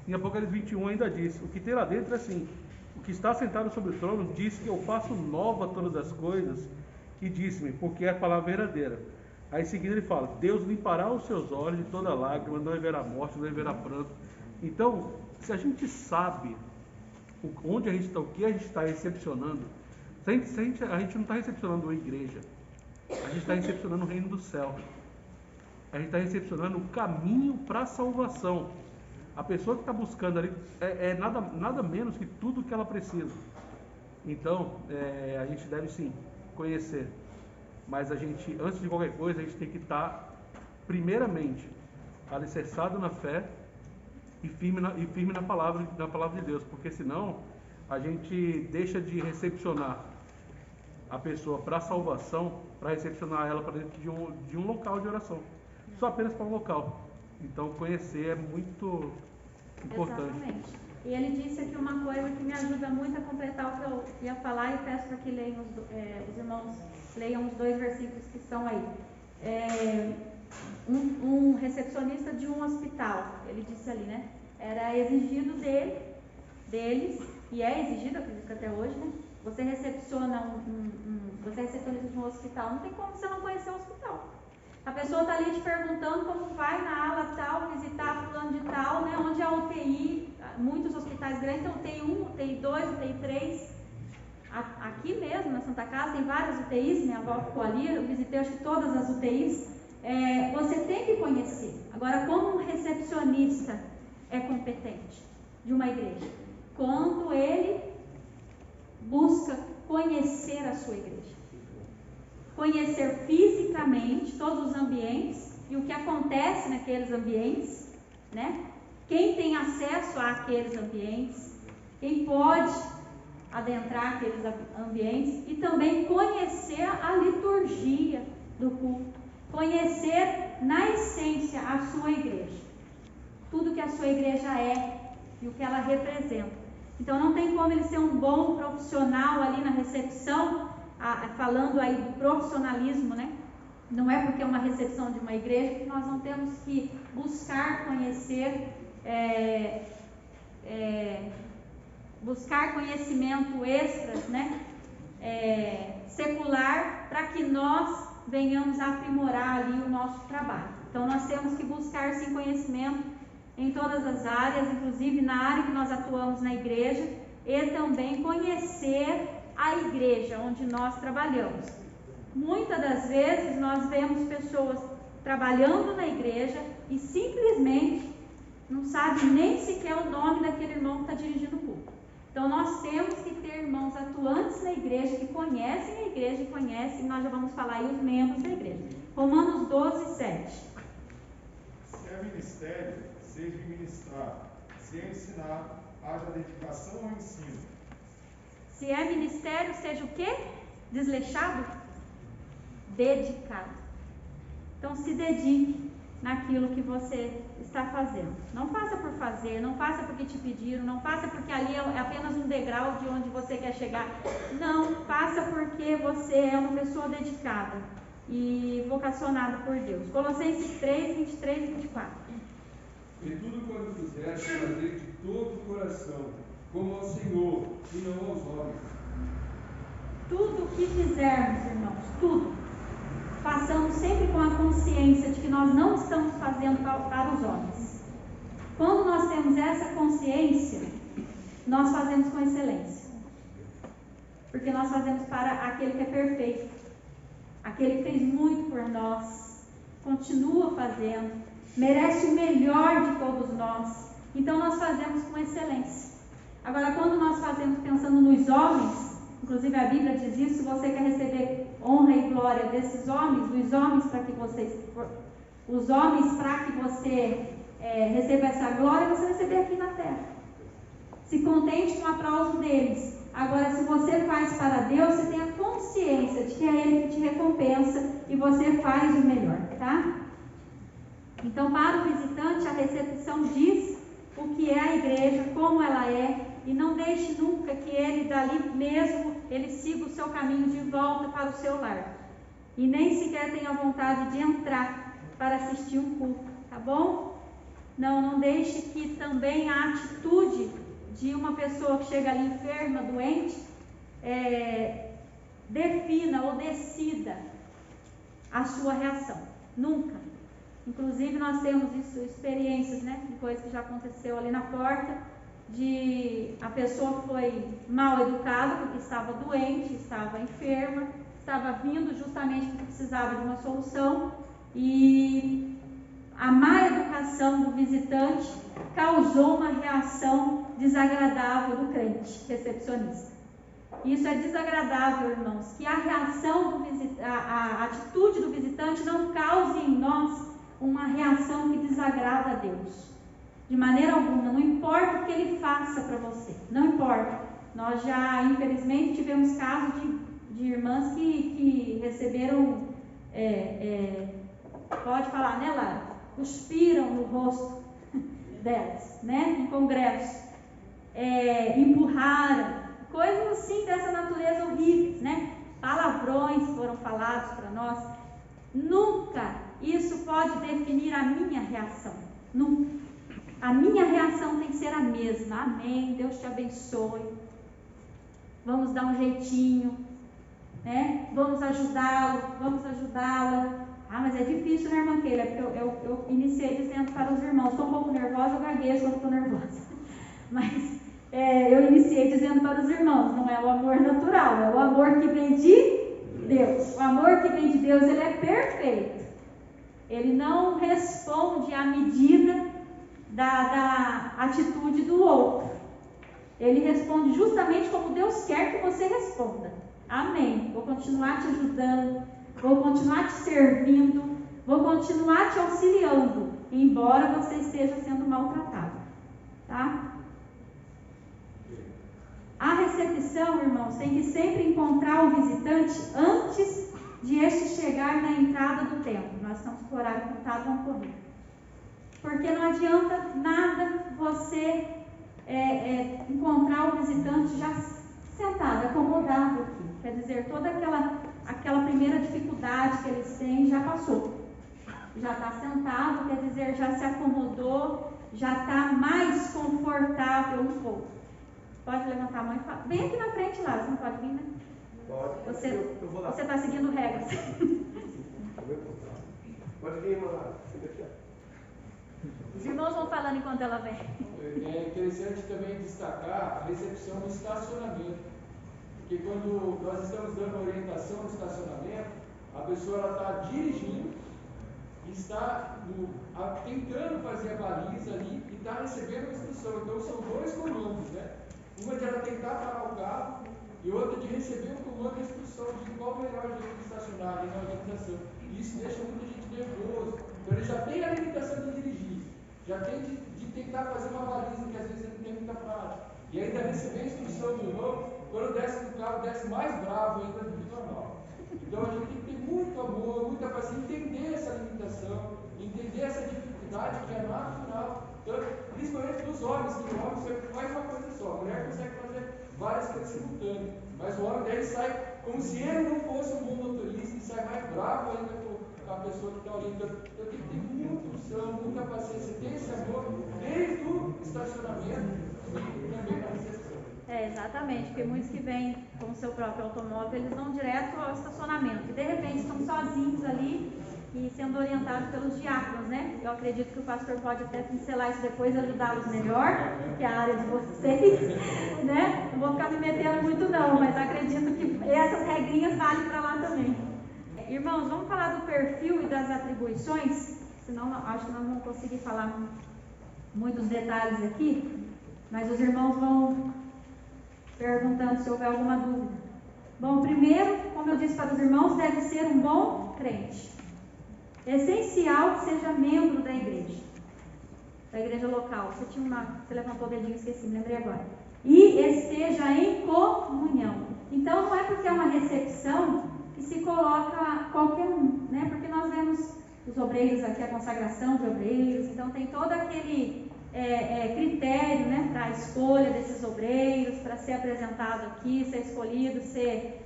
Speaker 6: Em Apocalipse 21 ainda diz, o que tem lá dentro é assim: o que está sentado sobre o trono disse que eu faço nova todas as coisas, e disse-me, porque é a palavra verdadeira. Aí em seguida ele fala, Deus limpará os seus olhos de toda lágrima, não haverá morte, não haverá pranto. Então, se a gente sabe onde a gente está, o que a gente está recepcionando, a gente não está recepcionando uma igreja, a gente está recepcionando o reino do céu, a gente está recepcionando o caminho para a salvação. A pessoa que está buscando ali é nada menos que tudo que ela precisa. Então, a gente deve sim conhecer, mas a gente, antes de qualquer coisa, a gente tem que estar primeiramente alicerçado na fé e firme na palavra de Deus, porque senão a gente deixa de recepcionar a pessoa para a salvação, para recepcionar ela para dentro de um local de oração, só apenas para um local. Então conhecer é muito importante.
Speaker 1: Exatamente. E ele disse aqui uma coisa que me ajuda muito a completar o que eu ia falar, e peço para que leiam os irmãos leiam os 2 versículos que estão aí. Um recepcionista de um hospital, ele disse ali, né? Era exigido deles, e é exigido, acredito que até hoje, né? Você recepciona você é recepcionista de um hospital, não tem como você não conhecer o hospital. A pessoa está ali te perguntando como vai na ala tal, visitar fulano de tal, né? Onde é a UTI, muitos hospitais grandes tem UTI 1, UTI 2, UTI 3. Aqui mesmo, na Santa Casa, tem várias UTIs, minha avó ficou ali, eu visitei acho que todas as UTIs. Você tem que conhecer. Agora, como um recepcionista é competente de uma igreja? Quando ele busca conhecer a sua igreja. Conhecer fisicamente todos os ambientes e o que acontece naqueles ambientes, né? Quem tem acesso àqueles ambientes, quem pode adentrar aqueles ambientes, e também conhecer a liturgia do culto, conhecer na essência a sua igreja, tudo que a sua igreja é e o que ela representa. Então não tem como ele ser um bom profissional ali na recepção, falando aí do profissionalismo, né? Não é porque é uma recepção de uma igreja que nós não temos que buscar conhecer, buscar conhecimento extras, né? Secular, para que nós venhamos a aprimorar ali o nosso trabalho. Então nós temos que buscar sim conhecimento em todas as áreas, inclusive na área que nós atuamos na igreja, e também conhecer a igreja onde nós trabalhamos. Muitas das vezes nós vemos pessoas trabalhando na igreja e simplesmente não sabe nem sequer o nome daquele irmão que está dirigindo o culto. Então nós temos que ter irmãos atuantes na igreja, que conhecem a igreja e conhecem, nós já vamos falar aí os membros da igreja. Romanos 12, 7.
Speaker 4: Se é ministério, seja ministrar. Se é ensinar, haja dedicação ao ensino.
Speaker 1: Se é ministério, seja o quê? Desleixado? Dedicado. Então se dedique. naquilo que você está fazendo. Não faça por fazer, não faça porque te pediram, não faça porque ali é apenas um degrau de onde você quer chegar. Não, faça porque você é uma pessoa dedicada e vocacionada por Deus. Colossenses 3, 23 e 24.
Speaker 7: E tudo quanto fizeres, fazer de todo o coração, como ao Senhor e não aos homens.
Speaker 1: Tudo o que fizermos, irmãos, tudo, façamos sempre com a consciência de que nós não estamos fazendo para os homens. Quando nós temos essa consciência, nós fazemos com excelência. Porque nós fazemos para aquele que é perfeito, aquele que fez muito por nós, continua fazendo, merece o melhor de todos nós. Então nós fazemos com excelência. Agora, quando nós fazemos pensando nos homens, inclusive a Bíblia diz isso, se você quer receber honra e glória desses homens, os homens para que você receba essa glória, você receber aqui na terra. Se contente com o aplauso deles. Agora, se você faz para Deus, você tem a consciência de que é Ele que te recompensa e você faz o melhor, tá? Então, para o visitante, a recepção diz o que é a igreja, como ela é, e não deixe nunca que ele dali mesmo, ele siga o seu caminho de volta para o seu lar. E nem sequer tenha vontade de entrar para assistir um culto, tá bom? Não deixe que também a atitude de uma pessoa que chega ali enferma, doente, defina ou decida a sua reação. Nunca. Inclusive nós temos isso, experiências, né, de coisas que já aconteceu ali na porta, de a pessoa foi mal educada porque estava doente, estava enferma, estava vindo justamente porque precisava de uma solução, e a má educação do visitante causou uma reação desagradável do crente recepcionista. Isso é desagradável, irmãos, que a reação a atitude do visitante não cause em nós uma reação que desagrada a Deus. De maneira alguma, não importa o que ele faça para você, não importa. Nós já, infelizmente, tivemos casos de irmãs que receberam, pode falar, né, Lara? Cuspiram no rosto delas, né, em congresso, empurraram, coisas assim dessa natureza horríveis, né? Palavrões foram falados para nós. Nunca isso pode definir a minha reação, nunca. A minha reação tem que ser a mesma. Amém, Deus te abençoe, vamos dar um jeitinho, né? Vamos ajudá-lo, vamos ajudá-la. Ah, mas é difícil, né, irmã Keila? Porque eu iniciei dizendo para os irmãos, estou um pouco nervosa, eu gaguejo quando estou nervosa. Mas eu iniciei dizendo para os irmãos, não é o amor natural, é o amor que vem de Deus. O amor que vem de Deus, ele é perfeito. Ele não responde à medida da atitude do outro. Ele responde justamente como Deus quer que você responda. Amém. Vou continuar te ajudando, vou continuar te servindo, vou continuar te auxiliando, embora você esteja sendo maltratado. Tá? A recepção, irmãos, tem que sempre encontrar o visitante antes de este chegar na entrada do templo. Nós estamos com o horário contado, vamos correr. Porque não adianta nada você encontrar o visitante já sentado, acomodado aqui. Quer dizer, toda aquela primeira dificuldade que eles têm já passou. Já está sentado, quer dizer, já se acomodou, já está mais confortável um pouco. Pode levantar a mão e falar. Vem aqui na frente, Lara, você não pode vir, né?
Speaker 5: Pode.
Speaker 1: Eu vou lá. Você está seguindo regras.
Speaker 5: Pode vir, irmã Lara.
Speaker 1: Os irmãos vão falando enquanto ela vem.
Speaker 7: É interessante também destacar a recepção no estacionamento, porque quando nós estamos dando orientação no estacionamento, a pessoa está dirigindo, está tentando fazer a baliza ali e está recebendo a instrução. Então são dois comandos, né? Uma de ela tentar parar o carro e outra de receber o comando e a instrução de qual o melhor jeito de estacionar ali na organização. E isso deixa muita gente nervoso. Então ele já tem a limitação de dirigir, já tem de tentar fazer uma baliza que às vezes ele não tem muita prática. E ainda receber a instrução do irmão, quando desce do carro, desce mais bravo ainda do que normal. Então a gente tem que ter muito amor, muita paciência, entender essa limitação, entender essa dificuldade que é natural, principalmente dos homens, que o homem sempre faz uma coisa só, a mulher consegue fazer várias coisas simultâneas, mas o homem daí sai como se ele não fosse um bom motorista e sai mais bravo ainda com a pessoa que está orientando. Eu tenho que ter muita unção, muita paciência, ter esse amor desde o estacionamento e também na recepção.
Speaker 1: Exatamente, porque muitos que vêm com o seu próprio automóvel, eles vão direto ao estacionamento e de repente estão sozinhos ali e sendo orientados pelos diáconos, né? Eu acredito que o pastor pode até pincelar isso depois e ajudá-los melhor, que é a área de vocês, né? Não vou ficar me metendo muito não, mas acredito que essas regrinhas valem para lá também. Irmãos, vamos falar do perfil e das atribuições, senão acho que nós não vamos conseguir falar muitos detalhes aqui, mas os irmãos vão perguntando se houver alguma dúvida. Bom, primeiro, como eu disse para os irmãos, deve ser um bom crente. É essencial que seja membro da igreja local. Você levantou o dedinho, esqueci, me lembrei agora. E esteja em comunhão. Então, não é porque é uma recepção que se coloca qualquer um, né? Porque nós vemos os obreiros aqui, a consagração de obreiros, então tem todo aquele critério, né, para a escolha desses obreiros, para ser apresentado aqui, ser escolhido, ser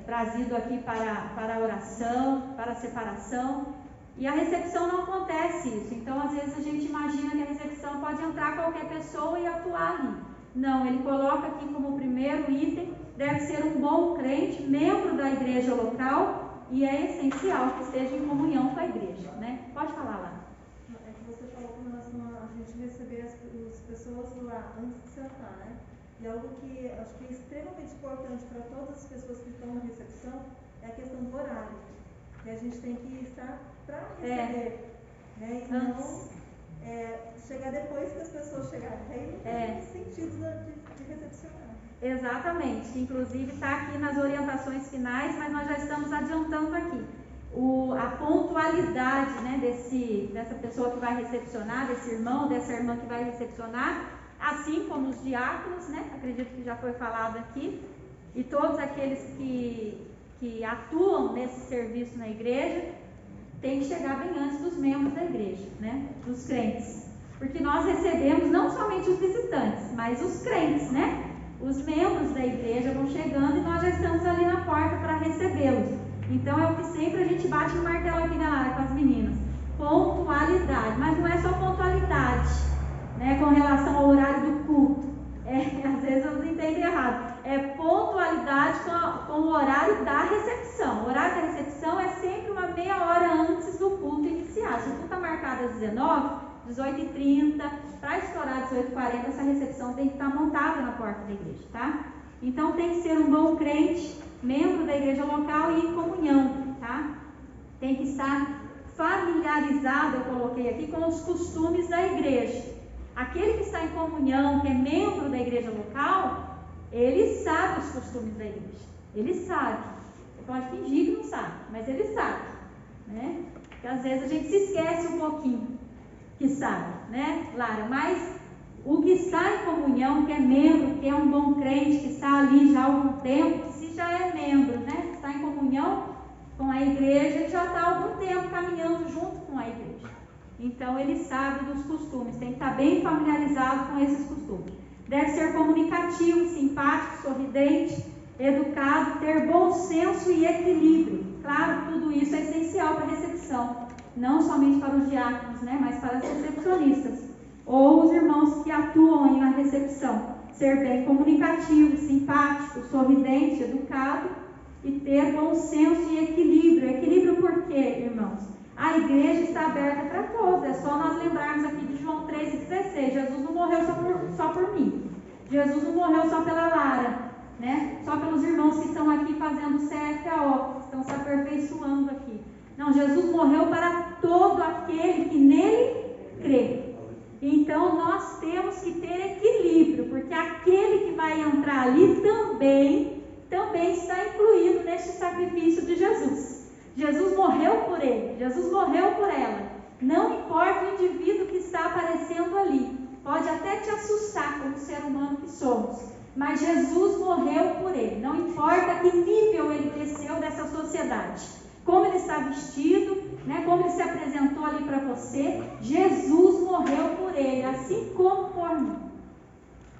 Speaker 1: trazido aqui para a oração, para a separação. E a recepção não acontece isso. Então, às vezes a gente imagina que a recepção pode entrar qualquer pessoa e atuar ali. Não, ele coloca aqui como primeiro item, deve ser um bom crente, membro da igreja local, e é essencial que esteja em comunhão com a igreja, né? Pode falar lá.
Speaker 8: É que você falou com relação a gente receber as pessoas lá antes de sentar, né? E algo que acho que é extremamente importante para todas as pessoas que estão na recepção é a questão do horário. Que a gente tem que estar para receber, né? E não chegar depois que as pessoas chegarem. Aí não tem sentido de recepcionar.
Speaker 1: Exatamente. Inclusive está aqui nas orientações finais, mas nós já estamos adiantando aqui. A pontualidade, né, dessa pessoa que vai recepcionar, desse irmão, dessa irmã que vai recepcionar, assim como os diáconos, né, acredito que já foi falado aqui, e todos aqueles que atuam nesse serviço na igreja, tem que chegar bem antes dos membros da igreja, né, dos crentes, porque nós recebemos não somente os visitantes, mas os crentes, né, os membros da igreja vão chegando e nós já estamos ali na porta para recebê-los. Então é o que sempre a gente bate no martelo aqui na área com as meninas, pontualidade, mas não é só pontualidade, né, com relação ao horário do culto, às vezes eles entendem errado, é pontualidade com o horário da recepção. O horário da recepção é sempre uma meia hora antes do culto iniciar. Se o culto está marcado às 19, 18h30, para estourar 18h40, essa recepção tem que estar montada na porta da igreja, tá? Então tem que ser um bom crente, membro da igreja local e em comunhão, tá? Tem que estar familiarizado, eu coloquei aqui, com os costumes da igreja. Aquele que está em comunhão, que é membro da igreja local, ele sabe os costumes da igreja. Ele sabe. Você pode fingir que não sabe, mas ele sabe, né? Porque às vezes a gente se esquece um pouquinho que sabe, né, Lara? Mas o que está em comunhão, que é membro, que é um bom crente, que está ali já há algum tempo, que se já é membro, né, que está em comunhão com a igreja, ele já está há algum tempo caminhando junto com a igreja. Então ele sabe dos costumes, tem que estar bem familiarizado com esses costumes. Deve ser comunicativo, simpático, sorridente, educado, ter bom senso e equilíbrio. Claro, tudo isso é essencial para a recepção, não somente para os diáconos, né, mas para as recepcionistas, ou os irmãos que atuam aí na recepção. Ser bem comunicativo, simpático, sorridente, educado e ter bom senso e equilíbrio. Equilíbrio por quê, irmãos? A igreja está aberta para todos. É só nós lembrarmos aqui de João 3,16. Jesus não morreu só por mim. Jesus não morreu só pela Lara, né? Só pelos irmãos que estão aqui fazendo CFAO, que estão se aperfeiçoando aqui. Não, Jesus morreu para todo aquele que nele crê. Então nós temos que ter equilíbrio, porque aquele que vai entrar ali também está incluído neste sacrifício de Jesus. Jesus morreu por ele, Jesus morreu por ela. Não importa o indivíduo que está aparecendo ali, pode até te assustar como ser humano que somos, mas Jesus morreu por ele. Não importa que nível ele desceu dessa sociedade, como ele está vestido, né? Como ele se apresentou ali para você, Jesus morreu por ele, assim como por mim.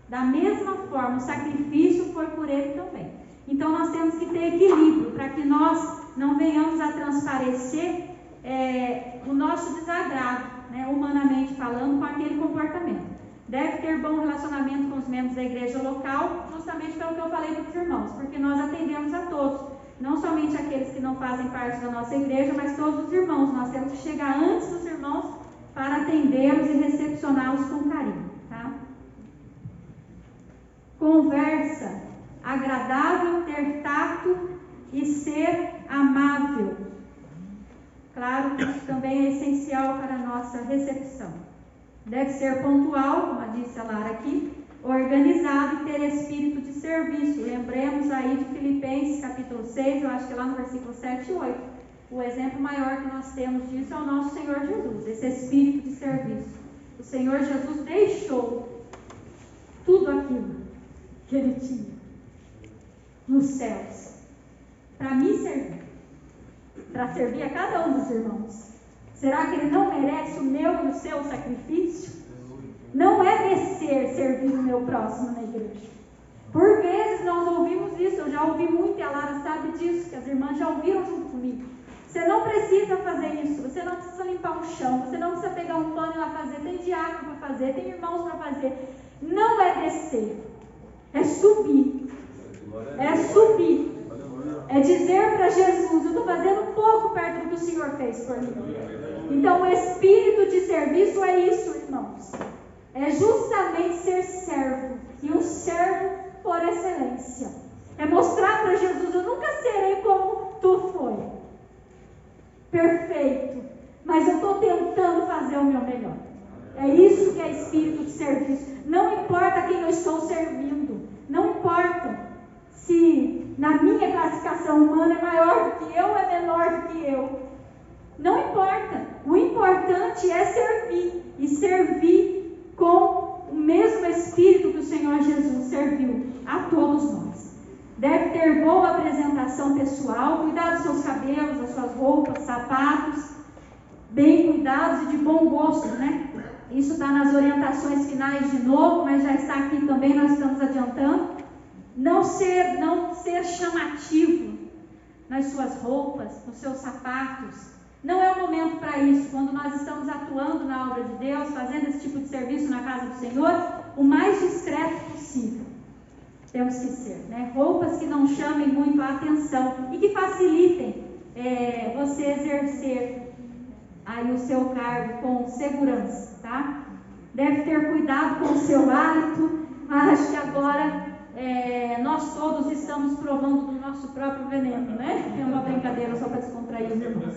Speaker 1: Da mesma forma, o sacrifício foi por ele também. Então nós temos que ter equilíbrio para que nós não venhamos a transparecer o nosso desagrado, né, humanamente falando, com aquele comportamento. Deve ter bom relacionamento com os membros da igreja local, justamente pelo que eu falei para os irmãos, porque nós atendemos a todos, não somente aqueles que não fazem parte da nossa igreja, mas todos os irmãos. Nós temos que chegar antes dos irmãos para atendê-los e recepcioná-los com carinho, tá? Conversa agradável, ter tato e ser amável. Claro que isso também é essencial para a nossa recepção. Deve ser pontual, como disse a Lara aqui, organizado e ter espírito de serviço. Lembremos aí de Filipenses capítulo 6, eu acho que é lá no versículo 7 e 8. O exemplo maior que nós temos disso é o nosso Senhor Jesus, esse espírito de serviço. O Senhor Jesus deixou tudo aquilo que ele tinha nos céus para me servir, para servir a cada um dos irmãos. Será que ele não merece o meu e o seu sacrifício? Não é descer servir o meu próximo na igreja. Por vezes nós ouvimos isso, eu já ouvi muito e a Lara sabe disso, que as irmãs já ouviram junto comigo. Você não precisa fazer isso, você não precisa limpar o chão, você não precisa pegar um pano e lá fazer, tem diácono para fazer, tem irmãos para fazer. Não é descer, é subir. É subir. É dizer para Jesus, eu estou fazendo pouco perto do que o Senhor fez por mim. Então o espírito de serviço é isso, irmãos. É justamente ser servo. E um servo por excelência. É mostrar para Jesus, eu nunca serei como tu foi. Perfeito. Mas eu estou tentando fazer o meu melhor. É isso que é espírito de serviço. Não importa quem eu estou servindo. Não importa se na minha classificação humana é maior do que eu ou é menor do que eu. Não importa. O importante é servir. E servir com o mesmo espírito que o Senhor Jesus serviu a todos nós. Deve ter boa apresentação pessoal, cuidar dos seus cabelos, das suas roupas, sapatos, bem cuidados e de bom gosto, né? Isso está nas orientações finais de novo, mas já está aqui também, nós estamos adiantando. Não ser chamativo nas suas roupas, nos seus sapatos. Não é o momento para isso. Quando nós estamos atuando na obra de Deus, fazendo esse tipo de serviço na casa do Senhor, o mais discreto possível. Temos que ser, né? Roupas que não chamem muito a atenção e que facilitem você exercer aí o seu cargo com segurança, tá? Deve ter cuidado com o seu hálito. Acho que agora nós todos estamos provando do nosso próprio veneno, né? É uma brincadeira só para descontrair os irmãos.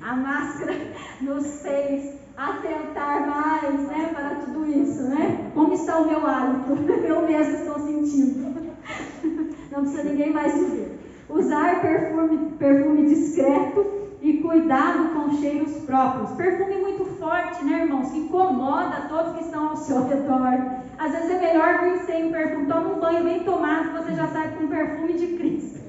Speaker 1: A máscara nos fez atentar mais, né, para tudo isso, né? Como está o meu hálito? Eu mesmo estou sentindo. Não precisa ninguém mais dizer. Usar perfume discreto e cuidado com cheiros próprios. Perfume muito forte, né, irmãos? Que incomoda todos que estão ao seu redor. Às vezes é melhor vir sem perfume. Toma um banho bem tomado, você já sai com perfume de Cristo,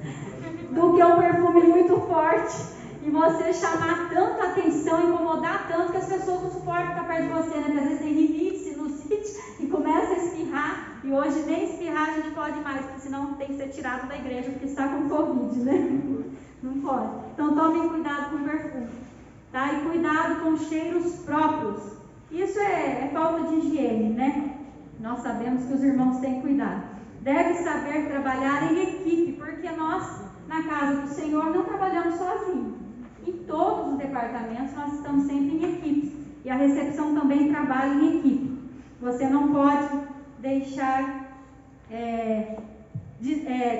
Speaker 1: do que um perfume muito forte e você chamar tanto a atenção, incomodar tanto que as pessoas não suportam ficar perto de você, né? Porque às vezes tem rinite, sinusite e começa a espirrar. E hoje nem espirrar a gente pode mais, porque senão tem que ser tirado da igreja porque está com Covid, né? Não pode. Então tomem cuidado com o perfume, tá? E cuidado com cheiros próprios. Isso é falta de higiene, né? Nós sabemos que os irmãos têm cuidado. Deve saber trabalhar em equipe, porque nós, na casa do Senhor, não trabalhamos sozinhos. Em todos os departamentos nós estamos sempre em equipe. E a recepção também trabalha em equipe. Você não pode deixar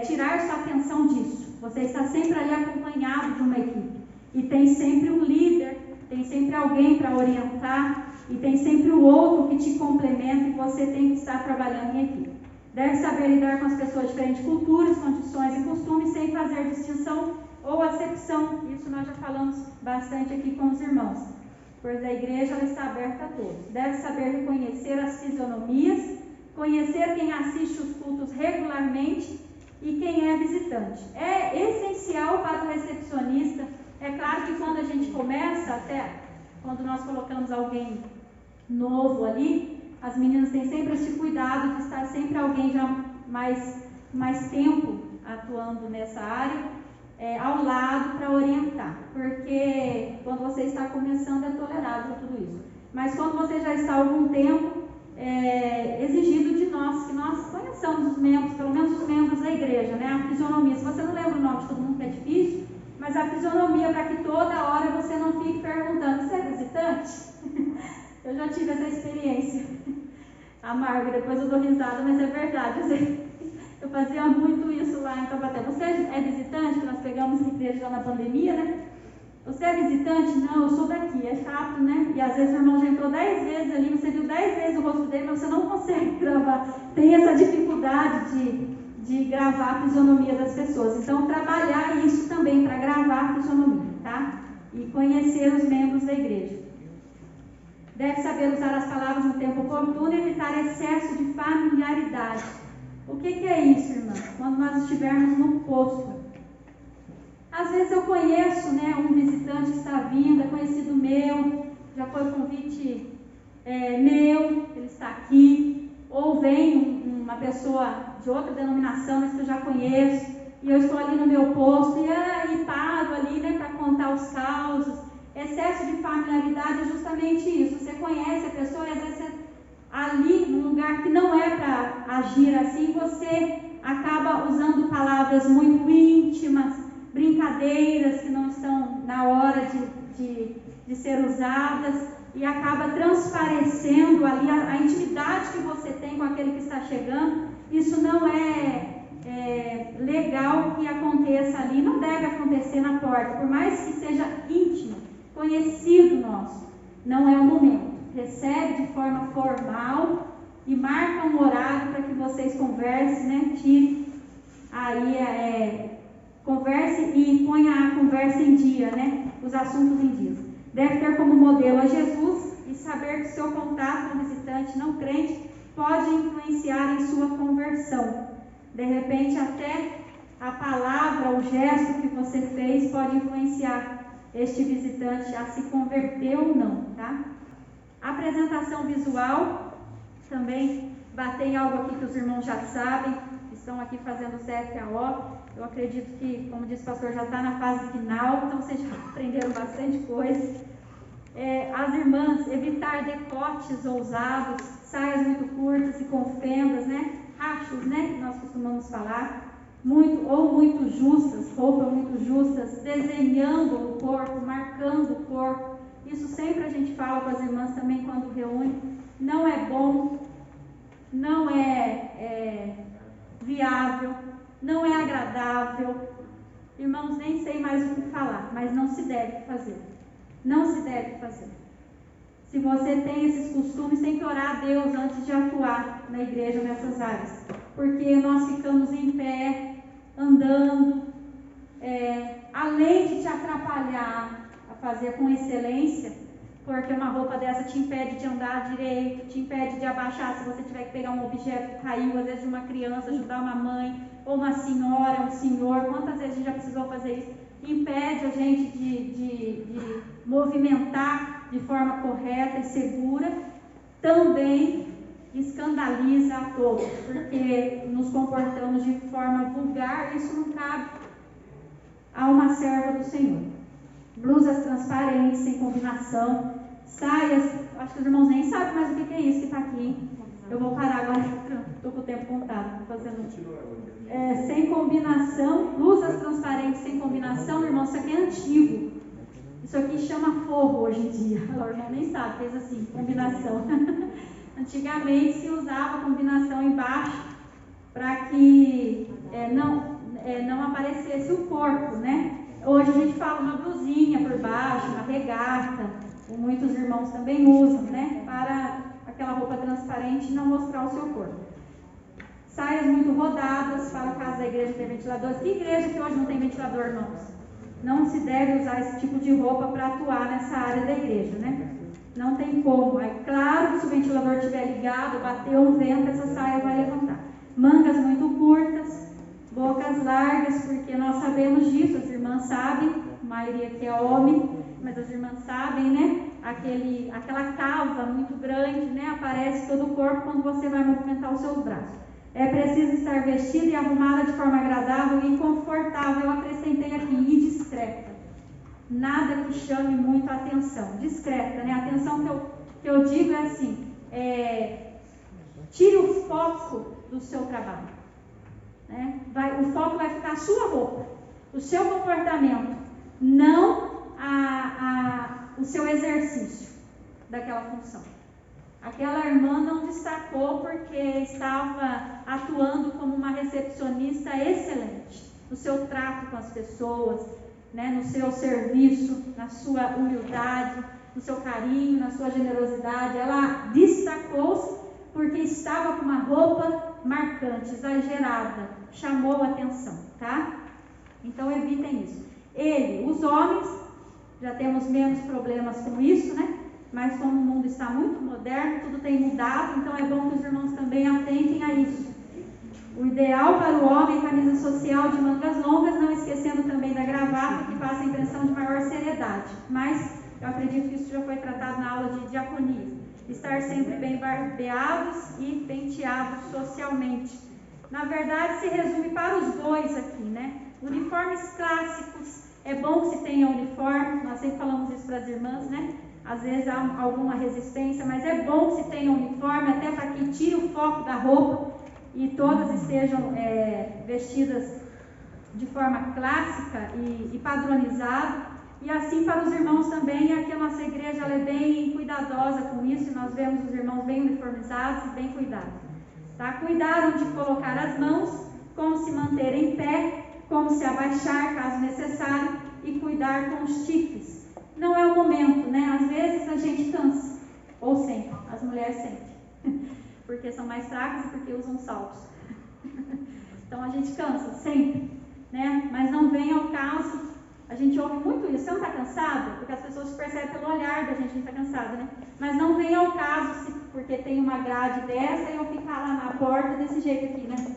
Speaker 1: tirar sua atenção disso. Você está sempre ali acompanhado de uma equipe. E tem sempre um líder, tem sempre alguém para orientar, e tem sempre o outro que te complementa, e você tem que estar trabalhando em equipe. Deve saber lidar com as pessoas de diferentes culturas, condições e costumes, sem fazer distinção ou acepção. Isso nós já falamos bastante aqui com os irmãos. Pois a igreja ela está aberta a todos. Deve saber reconhecer as fisionomias, conhecer quem assiste os cultos regularmente e quem é visitante. É essencial para o recepcionista, É claro que quando a gente começa, até quando nós colocamos alguém novo ali, as meninas têm sempre esse cuidado de estar sempre alguém já mais tempo atuando nessa área, ao lado para orientar, porque quando você está começando é tolerável tudo isso. Mas quando você já está há algum tempo, é exigido de nós que nós conheçamos os membros, pelo menos os membros da igreja, né? A fisionomia. Se você não lembra o nome de todo mundo, que é difícil, mas a fisionomia, para que toda hora você não fique perguntando: você é visitante? Eu já tive essa experiência amarga, depois eu dou risada, mas é verdade. Eu fazia muito isso lá em Taubaté. Você é visitante? Que nós pegamos a igreja lá na pandemia, né? Você é visitante? Não, eu sou daqui. É chato, né? E às vezes o irmão já entrou 10 vezes ali, você viu 10 vezes o rosto dele, mas você não consegue gravar. Tem essa dificuldade de gravar a fisionomia das pessoas. Então, trabalhar isso também para gravar a fisionomia, tá? E conhecer os membros da igreja. Deve saber usar as palavras no tempo oportuno e evitar excesso de familiaridade. O que é isso, irmã? Quando nós estivermos no posto. Às vezes eu conheço, né, um visitante que está vindo, é conhecido meu, já foi convite meu, ele está aqui, ou vem uma pessoa de outra denominação, mas que eu já conheço, e eu estou ali no meu posto, e paro ali, né, para contar os causos. Excesso de familiaridade é justamente isso. Você conhece a pessoa e às vezes ali, num lugar que não é para agir assim, você acaba usando palavras muito íntimas, brincadeiras que não estão na hora de ser usadas, e acaba transparecendo ali a intimidade que você tem com aquele que está chegando. Isso não é legal que aconteça ali, não deve acontecer na porta, por mais que seja íntimo, conhecido nosso, não é o momento. Recebe de forma formal e marca um horário para que vocês conversem, né? Tire aí, converse e ponha a conversa em dia, né? Os assuntos em dia. Deve ter como modelo a Jesus e saber que seu contato com o visitante não crente pode influenciar em sua conversão. De repente, até a palavra, o gesto que você fez pode influenciar este visitante a se converter ou não, tá? Apresentação visual, também batei em algo aqui que os irmãos já sabem, que estão aqui fazendo o CFAO. Eu acredito que, como disse o pastor, já está na fase final, então vocês já aprenderam bastante coisa. As irmãs, evitar decotes ousados, saias muito curtas e com fendas, né? Rachos, né? Que nós costumamos falar. Muito justas, roupas muito justas, desenhando o corpo, marcando o corpo. Isso sempre a gente fala com as irmãs também quando reúne. Não é bom, não é viável, não é agradável. Irmãos, nem sei mais o que falar, mas não se deve fazer. Não se deve fazer. Se você tem esses costumes, tem que orar a Deus antes de atuar na igreja nessas áreas. Porque nós ficamos em pé, andando, além de te atrapalhar a fazer com excelência, porque uma roupa dessa te impede de andar direito, te impede de abaixar se você tiver que pegar um objeto que caiu, às vezes de uma criança, ajudar uma mãe, ou uma senhora, um senhor. Quantas vezes a gente já precisou fazer isso? Impede a gente de movimentar de forma correta e segura. Também escandaliza a todos, porque nos comportamos de forma vulgar. Isso não cabe a uma serva do Senhor. Blusas transparentes, sem combinação, saias, acho que os irmãos nem sabem mais o que é isso que está aqui, hein? Eu vou parar agora, estou com o tempo contado, fazendo sem combinação, blusas transparentes sem combinação. Irmão, isso aqui é antigo, isso aqui chama forro hoje em dia. O irmão nem sabe, fez assim, combinação. Antigamente se usava combinação embaixo para que não aparecesse o corpo, né? Hoje a gente fala uma blusinha por baixo, uma regata, muitos irmãos também usam, né? Para aquela roupa transparente e não mostrar o seu corpo. Saias muito rodadas, para o caso da igreja ter ventiladores. Que igreja que hoje não tem ventilador, irmãos? Não se deve usar esse tipo de roupa para atuar nessa área da igreja, né? Não tem como. É claro que se o ventilador estiver ligado, bateu um vento, essa saia vai levantar. Mangas muito curtas, bocas largas, porque nós sabemos disso, as irmãs sabem, a maioria que é homem, mas as irmãs sabem, né? Aquela cava muito grande, né? Aparece todo o corpo quando você vai movimentar os seus braços. É preciso estar vestida e arrumada de forma agradável e confortável. Eu acrescentei aqui, e discreta. Nada que chame muito a atenção. Discreta, né? A atenção que eu digo é assim, tire o foco do seu trabalho. Né? O foco vai ficar a sua roupa, o seu comportamento, não o seu exercício daquela função. Aquela irmã não destacou porque estava atuando como uma recepcionista excelente, no seu trato com as pessoas, né, no seu serviço, na sua humildade, no seu carinho, na sua generosidade. Ela destacou-se porque estava com uma roupa marcante, exagerada, chamou a atenção, tá? Então evitem isso. Os homens, já temos menos problemas com isso, né? Mas como o mundo está muito moderno, tudo tem mudado, então é bom que os irmãos também atentem a isso. O ideal para o homem é camisa social de mangas longas, não esquecendo também da gravata, que passa a impressão de maior seriedade. Mas eu acredito que isso já foi tratado na aula de diaconia. Estar sempre bem barbeados e penteados socialmente. Na verdade, se resume para os dois aqui, né? Uniformes clássicos, é bom que se tenha uniforme, nós sempre falamos isso para as irmãs, né? Às vezes há alguma resistência, mas é bom que se tenha uniforme, até para que tire o foco da roupa e todas estejam vestidas de forma clássica e padronizada. E assim para os irmãos também, aqui a nossa igreja ela é bem cuidadosa com isso, e nós vemos os irmãos bem uniformizados e bem cuidados. Tá? Cuidaram de colocar as mãos, como se manter em pé, como se abaixar caso necessário, e cuidar com os tifes. Não é o momento, né? Às vezes a gente cansa, ou sempre, as mulheres sempre, porque são mais fracas e porque usam saltos. Então a gente cansa, sempre, né? Mas não vem ao caso. A gente ouve muito isso. Você não está cansado? Porque as pessoas percebem pelo olhar da gente que está cansado, né? Mas não vem ao caso porque tem uma grade dessa e eu ficar lá na porta desse jeito aqui, né?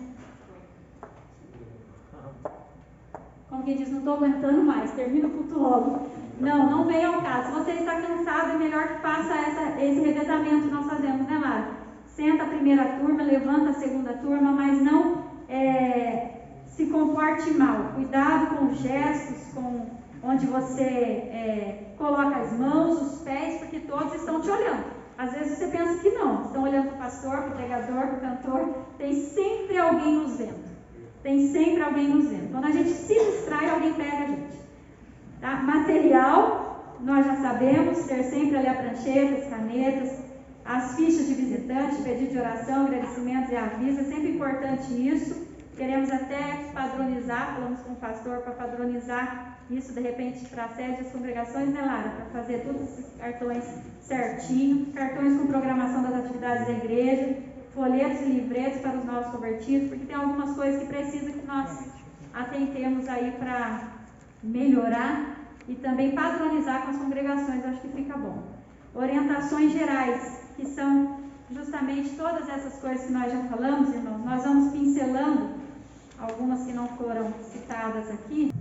Speaker 1: Como quem diz, não estou aguentando mais, termina o culto logo. Não vem ao caso. Se você está cansado, é melhor que faça esse revezamento que nós fazemos, né, Lara? Senta a primeira turma, levanta a segunda turma, mas não se comporte mal. Cuidado com os gestos, com onde você coloca as mãos, os pés, porque todos estão te olhando. Às vezes você pensa que não, estão olhando para o pastor, para o pregador, para o cantor. Tem sempre alguém nos vendo. Tem sempre alguém nos vendo. Quando a gente se distrai, alguém pega a gente. Tá? Material, nós já sabemos, ter sempre ali a prancheta, as canetas, as fichas de visitante, pedido de oração, agradecimentos e avisos. É sempre importante isso. Queremos até padronizar, falamos com o pastor para padronizar isso de repente para a sede das congregações, né, Lara? Para fazer todos esses cartões certinho, cartões com programação das atividades da igreja, folhetos e livretos para os novos convertidos, porque tem algumas coisas que precisa que nós atentemos aí para melhorar e também padronizar com as congregações, acho que fica bom. Orientações gerais, que são justamente todas essas coisas que nós já falamos, irmãos. Nós vamos pincelando algumas que não foram citadas aqui.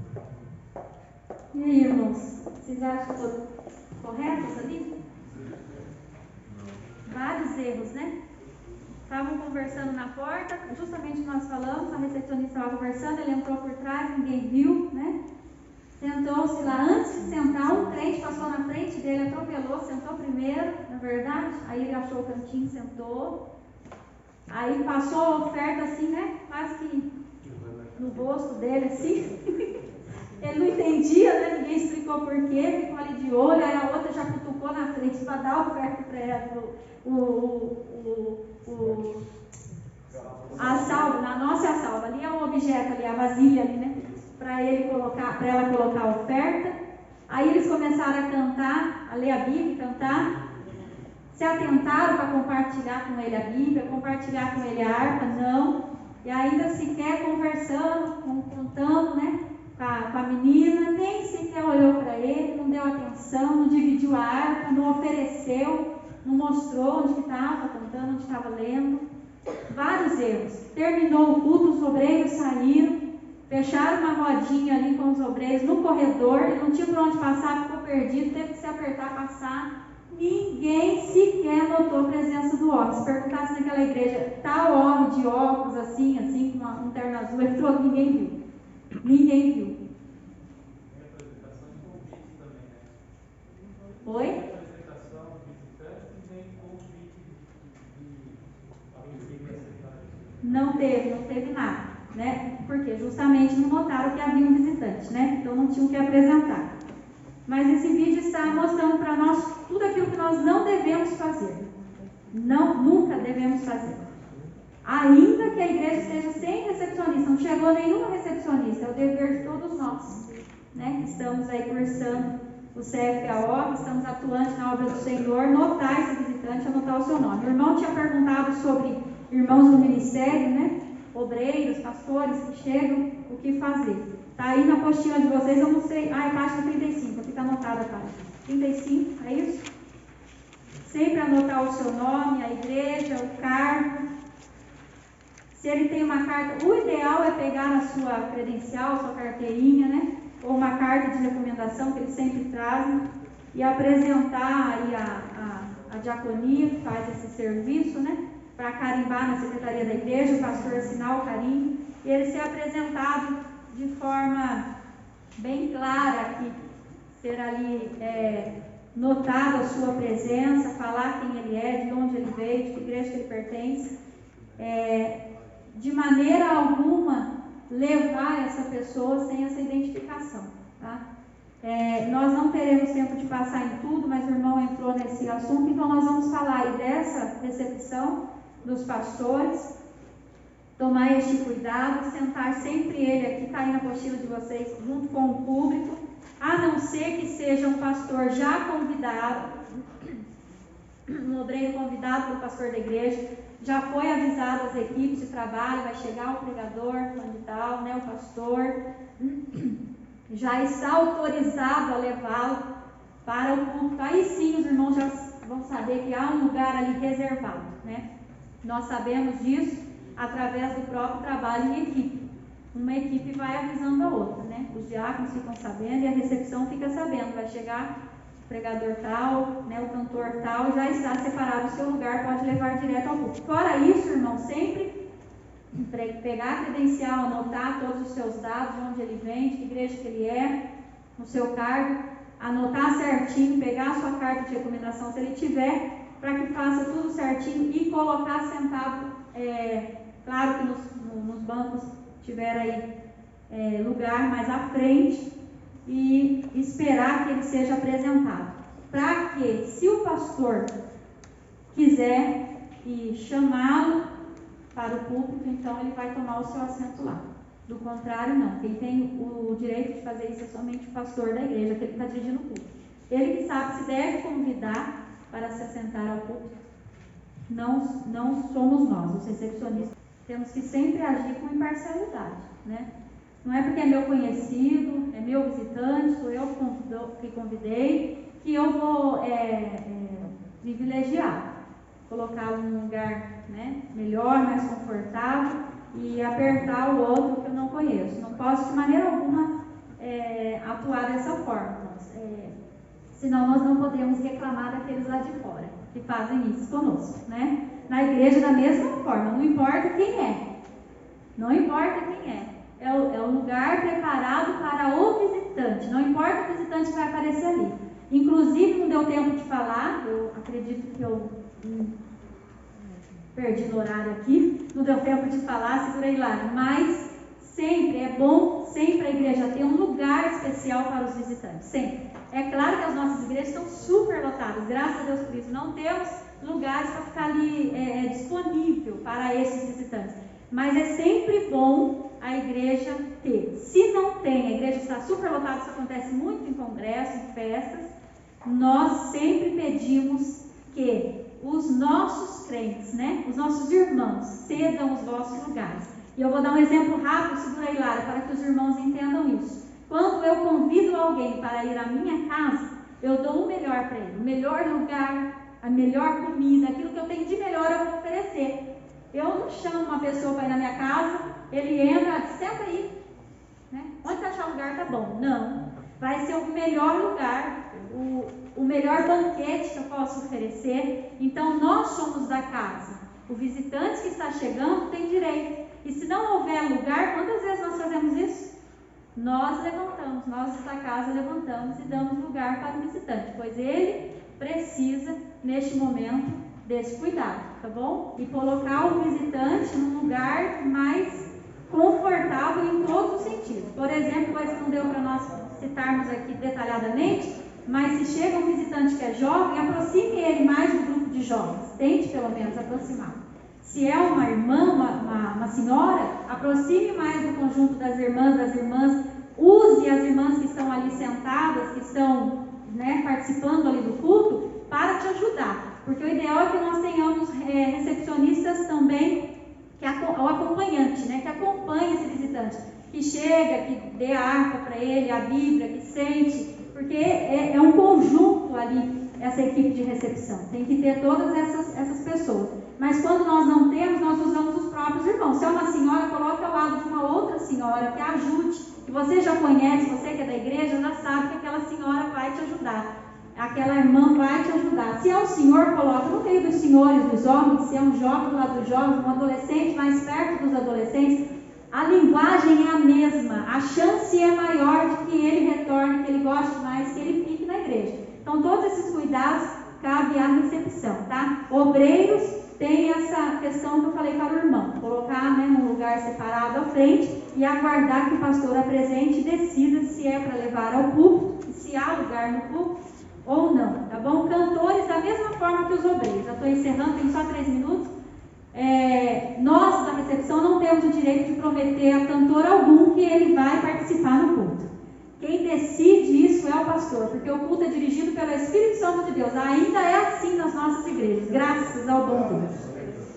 Speaker 1: E aí, irmãos, vocês acham que foram corretos ali? Vários erros, né? Estavam conversando na porta, justamente nós falamos, a recepcionista estava conversando, ele entrou por trás, ninguém viu, né? Sentou-se lá, antes de sentar, um crente passou na frente dele, atropelou, sentou primeiro, na verdade, aí ele achou o cantinho, sentou, aí passou a oferta assim, né? Quase que no rosto dele, assim. Ele não entendia, né? Ninguém explicou por quê, ficou ali de olho, aí a outra já cutucou na frente para dar a oferta para ela, a salva, na nossa salva, ali é um objeto ali, a vasilha ali, né? Para ela colocar a oferta. Aí eles começaram a cantar, a ler a Bíblia, cantar. Se atentaram para compartilhar com ele a Bíblia, compartilhar com ele a harpa, não. E ainda sequer conversando, contando, né? Com a menina, nem sequer olhou para ele, não deu atenção, não dividiu a harpa, não ofereceu, não mostrou onde estava cantando, onde estava lendo. Vários erros. Terminou o culto, os obreiros saíram, fecharam uma rodinha ali com os obreiros no corredor, ele não tinha por onde passar, ficou perdido, teve que se apertar, passar. Ninguém sequer notou a presença do homem. Se perguntasse naquela igreja, tal homem de óculos, assim, com um terno azul, entrou, ninguém viu. Ninguém viu.
Speaker 9: Tem apresentação de convite também, né?
Speaker 1: Oi?
Speaker 9: Tem apresentação de visitantes e tem convite de alguém que queria aceitar isso.
Speaker 1: Não teve nada, né? Porque justamente não notaram que havia um visitante, né? Então não tinham que apresentar. Mas esse vídeo está mostrando para nós tudo aquilo que nós não devemos fazer. Nunca devemos fazer. Ainda que a igreja esteja sem recepcionista, não chegou nenhuma recepcionista, é o dever de todos nós, né? Que estamos aí cursando o CFAO, que estamos atuando na obra do Senhor, notar esse visitante, anotar o seu nome. O irmão tinha perguntado sobre irmãos do ministério, né? Obreiros, pastores que chegam, o que fazer. Está aí na apostila de vocês, eu não sei. É página 35, aqui está anotada a página. 35, é isso? Sempre anotar o seu nome, a igreja, o cargo. Se ele tem uma carta, o ideal é pegar a sua credencial, a sua carteirinha, né? Ou uma carta de recomendação que eles sempre trazem e apresentar aí a diaconia que faz esse serviço, né? Para carimbar na secretaria da igreja, o pastor assinar o carimbo e ele ser apresentado de forma bem clara aqui, ser ali notado a sua presença, falar quem ele é, de onde ele veio, de que igreja que ele pertence, de maneira alguma levar essa pessoa sem essa identificação, tá? Nós não teremos tempo de passar em tudo, mas o irmão entrou nesse assunto, então nós vamos falar aí dessa recepção dos pastores, tomar este cuidado, sentar sempre ele aqui, está aí na apostila de vocês, junto com o público, a não ser que seja um pastor já convidado, um obreiro convidado pelo pastor da igreja, já foi avisado as equipes de trabalho, vai chegar o pregador, quando tal, né, o pastor, já está autorizado a levá-lo para o culto. Aí sim os irmãos já vão saber que há um lugar ali reservado, né? Nós sabemos disso através do próprio trabalho em equipe. Uma equipe vai avisando a outra, né? Os diáconos ficam sabendo e a recepção fica sabendo. Vai chegar o pregador tal, né, o cantor tal, já está separado o seu lugar, pode levar direto ao culto. Fora isso, irmão, sempre pegar a credencial, anotar todos os seus dados, de onde ele vem, de que igreja que ele é, o seu cargo, anotar certinho, pegar a sua carta de recomendação, se ele tiver, para que faça tudo certinho e colocar sentado, claro que nos bancos tiver aí lugar mais à frente e esperar que ele seja apresentado. Para que, se o pastor quiser chamá-lo para o púlpito, então ele vai tomar o seu assento lá. Do contrário, não. Quem tem o direito de fazer isso é somente o pastor da igreja, aquele que está dirigindo o culto. Ele que sabe se deve convidar para se assentar ao púlpito. Não somos nós, os recepcionistas. Temos que sempre agir com imparcialidade, né? Não é porque é meu conhecido, é meu visitante, sou eu que convidei, que eu vou privilegiar, colocá-lo num lugar, né, melhor, mais confortável e apertar o outro que eu não conheço. Não posso de maneira alguma atuar dessa forma, senão nós não podemos reclamar daqueles lá de fora que fazem isso conosco, né? Na igreja da mesma forma, não importa quem é, não importa quem é um lugar preparado para o visitante, não importa o visitante que vai aparecer ali. Inclusive, não deu tempo de falar, eu acredito que eu perdi no horário aqui, não deu tempo de falar, segurei lá, mas sempre é bom, sempre a igreja tem um lugar especial para os visitantes, sempre. É claro que as nossas igrejas estão super lotadas, graças a Deus por isso, não temos lugares para ficar ali disponível para esses visitantes, mas é sempre bom a igreja ter. Se não tem, a igreja está super lotada, isso acontece muito em congressos, em festas, nós sempre pedimos que os nossos crentes, né, os nossos irmãos, cedam os vossos lugares. E eu vou dar um exemplo rápido, segura aí, Lara, para que os irmãos entendam isso. Quando eu convido alguém para ir à minha casa, eu dou o melhor para ele, o melhor lugar, a melhor comida, aquilo que eu tenho de melhor eu vou oferecer. Eu não chamo uma pessoa para ir na minha casa, ele entra, senta aí, né? Onde você achar lugar tá bom. Não. Vai ser o melhor lugar, o melhor banquete que eu posso oferecer. Então, nós somos da casa. O visitante que está chegando tem direito. E se não houver lugar, quantas vezes nós fazemos isso? Nós levantamos, nós da casa levantamos e damos lugar para o visitante, pois ele precisa, neste momento, desse cuidado, tá bom? E colocar o visitante num lugar mais confortável em todos os sentidos. Por exemplo, coisa que não deu para nós citarmos aqui detalhadamente, mas se chega um visitante que é jovem, aproxime ele mais do grupo de jovens, tente pelo menos aproximar. Se é uma irmã, uma senhora, aproxime mais do conjunto das irmãs, use as irmãs que estão ali sentadas, que estão, né, participando ali do culto, para te ajudar. Porque o ideal é que nós tenhamos recepcionistas também, o acompanhante, né, que acompanhe esse visitante, que chega, que dê a harpa para ele, a Bíblia, que sente, porque é um conjunto ali, essa equipe de recepção. Tem que ter todas essas pessoas. Mas quando nós não temos, nós usamos os próprios irmãos. Se é uma senhora, coloque ao lado de uma outra senhora que ajude, que você já conhece, você que é da igreja, já sabe que aquela senhora vai te ajudar. Aquela irmã vai te ajudar. Se é um senhor, coloque no meio dos senhores, dos homens. Se é um jovem do lado dos jovens, um adolescente mais perto dos adolescentes. A linguagem é a mesma. A chance é maior de que ele retorne, que ele goste mais, que ele fique na igreja. Então, todos esses cuidados cabem à recepção, tá? Obreiros tem essa questão que eu falei para o irmão. Colocar, né, num lugar separado à frente e aguardar que o pastor apresente e decida se é para levar ao púlpito, se há lugar no púlpito ou não, tá bom? Cantores, da mesma forma que os obreiros. Já estou encerrando, tem só 3 minutos. Nós, da recepção, não temos o direito de prometer a cantor algum que ele vai participar no culto. Quem decide isso é o pastor, porque o culto é dirigido pelo Espírito Santo de Deus. Ainda é assim nas nossas igrejas, graças ao bom Deus.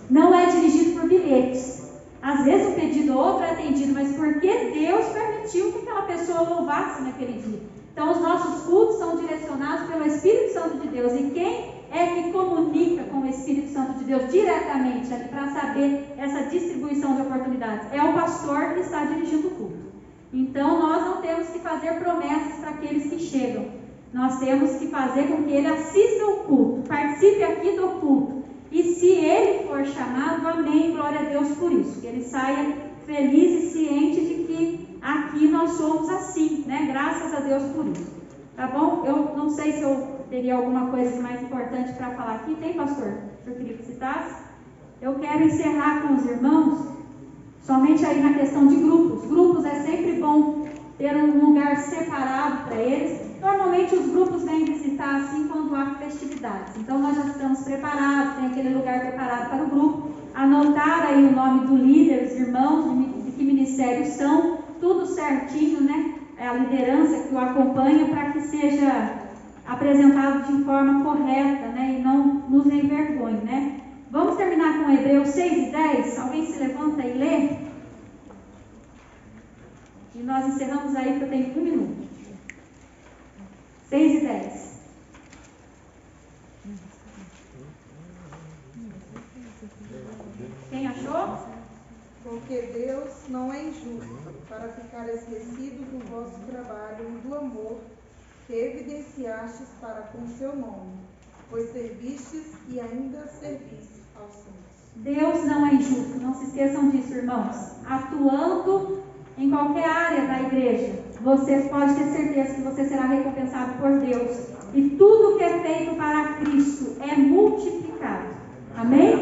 Speaker 1: Não é dirigido por bilhetes. Às vezes um pedido ou outro é atendido, mas porque Deus permitiu que aquela pessoa louvasse naquele dia. Então, os nossos cultos são direcionados pelo Espírito Santo de Deus. E quem é que comunica com o Espírito Santo de Deus diretamente ali para saber essa distribuição de oportunidades? É o pastor que está dirigindo o culto. Então, nós não temos que fazer promessas para aqueles que chegam. Nós temos que fazer com que ele assista ao culto, participe aqui do culto. E se ele for chamado, amém, glória a Deus por isso. Que ele saia feliz e ciente de que aqui nós somos assim, né? Graças a Deus por isso. Tá bom? Eu não sei se eu teria alguma coisa mais importante para falar aqui. Tem, pastor? Eu queria que citasse. Eu quero encerrar com os irmãos somente aí na questão de grupos. Grupos é sempre bom ter um lugar separado para eles. Normalmente os grupos vêm visitar assim quando há festividades. Então nós já estamos preparados, tem aquele lugar preparado para o grupo. Anotar aí o nome do líder, os irmãos, de que ministérios são, tudo certinho, né? É a liderança que o acompanha para que seja apresentado de forma correta, né? E não nos envergonhe, né? Vamos terminar com Hebreus 6 e 10. Alguém se levanta e lê? E nós encerramos aí, porque eu tenho 1 minuto. 6 e 10. Quem achou?
Speaker 10: Porque Deus não é injusto para ficar esquecido do vosso trabalho e do amor que evidenciastes para com seu nome, pois servistes e ainda servis aos santos.
Speaker 1: Deus não é injusto, não se esqueçam disso, irmãos. Atuando em qualquer área da igreja, você pode ter certeza que você será recompensado por Deus. E tudo que é feito para Cristo é multiplicado. Amém?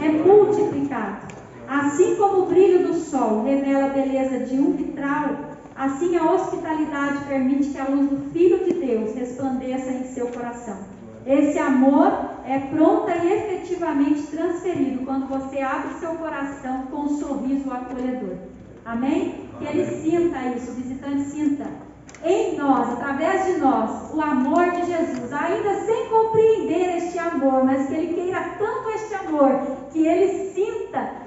Speaker 1: É multiplicado. Assim como o brilho do sol revela a beleza de um vitral, assim a hospitalidade permite que a luz do Filho de Deus resplandeça em seu coração. Esse amor é pronta e efetivamente transferido quando você abre seu coração com um sorriso acolhedor. Amém? Que ele sinta isso, o visitante sinta em nós, através de nós, o amor de Jesus, ainda sem compreender este amor, mas que ele queira tanto este amor, que ele sinta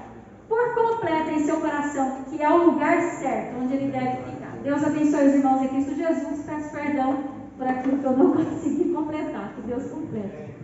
Speaker 1: por completo em seu coração que é o lugar certo, onde ele deve ficar. Deus abençoe os irmãos em Cristo Jesus. Peço perdão por aquilo que eu não consegui completar, que Deus complete.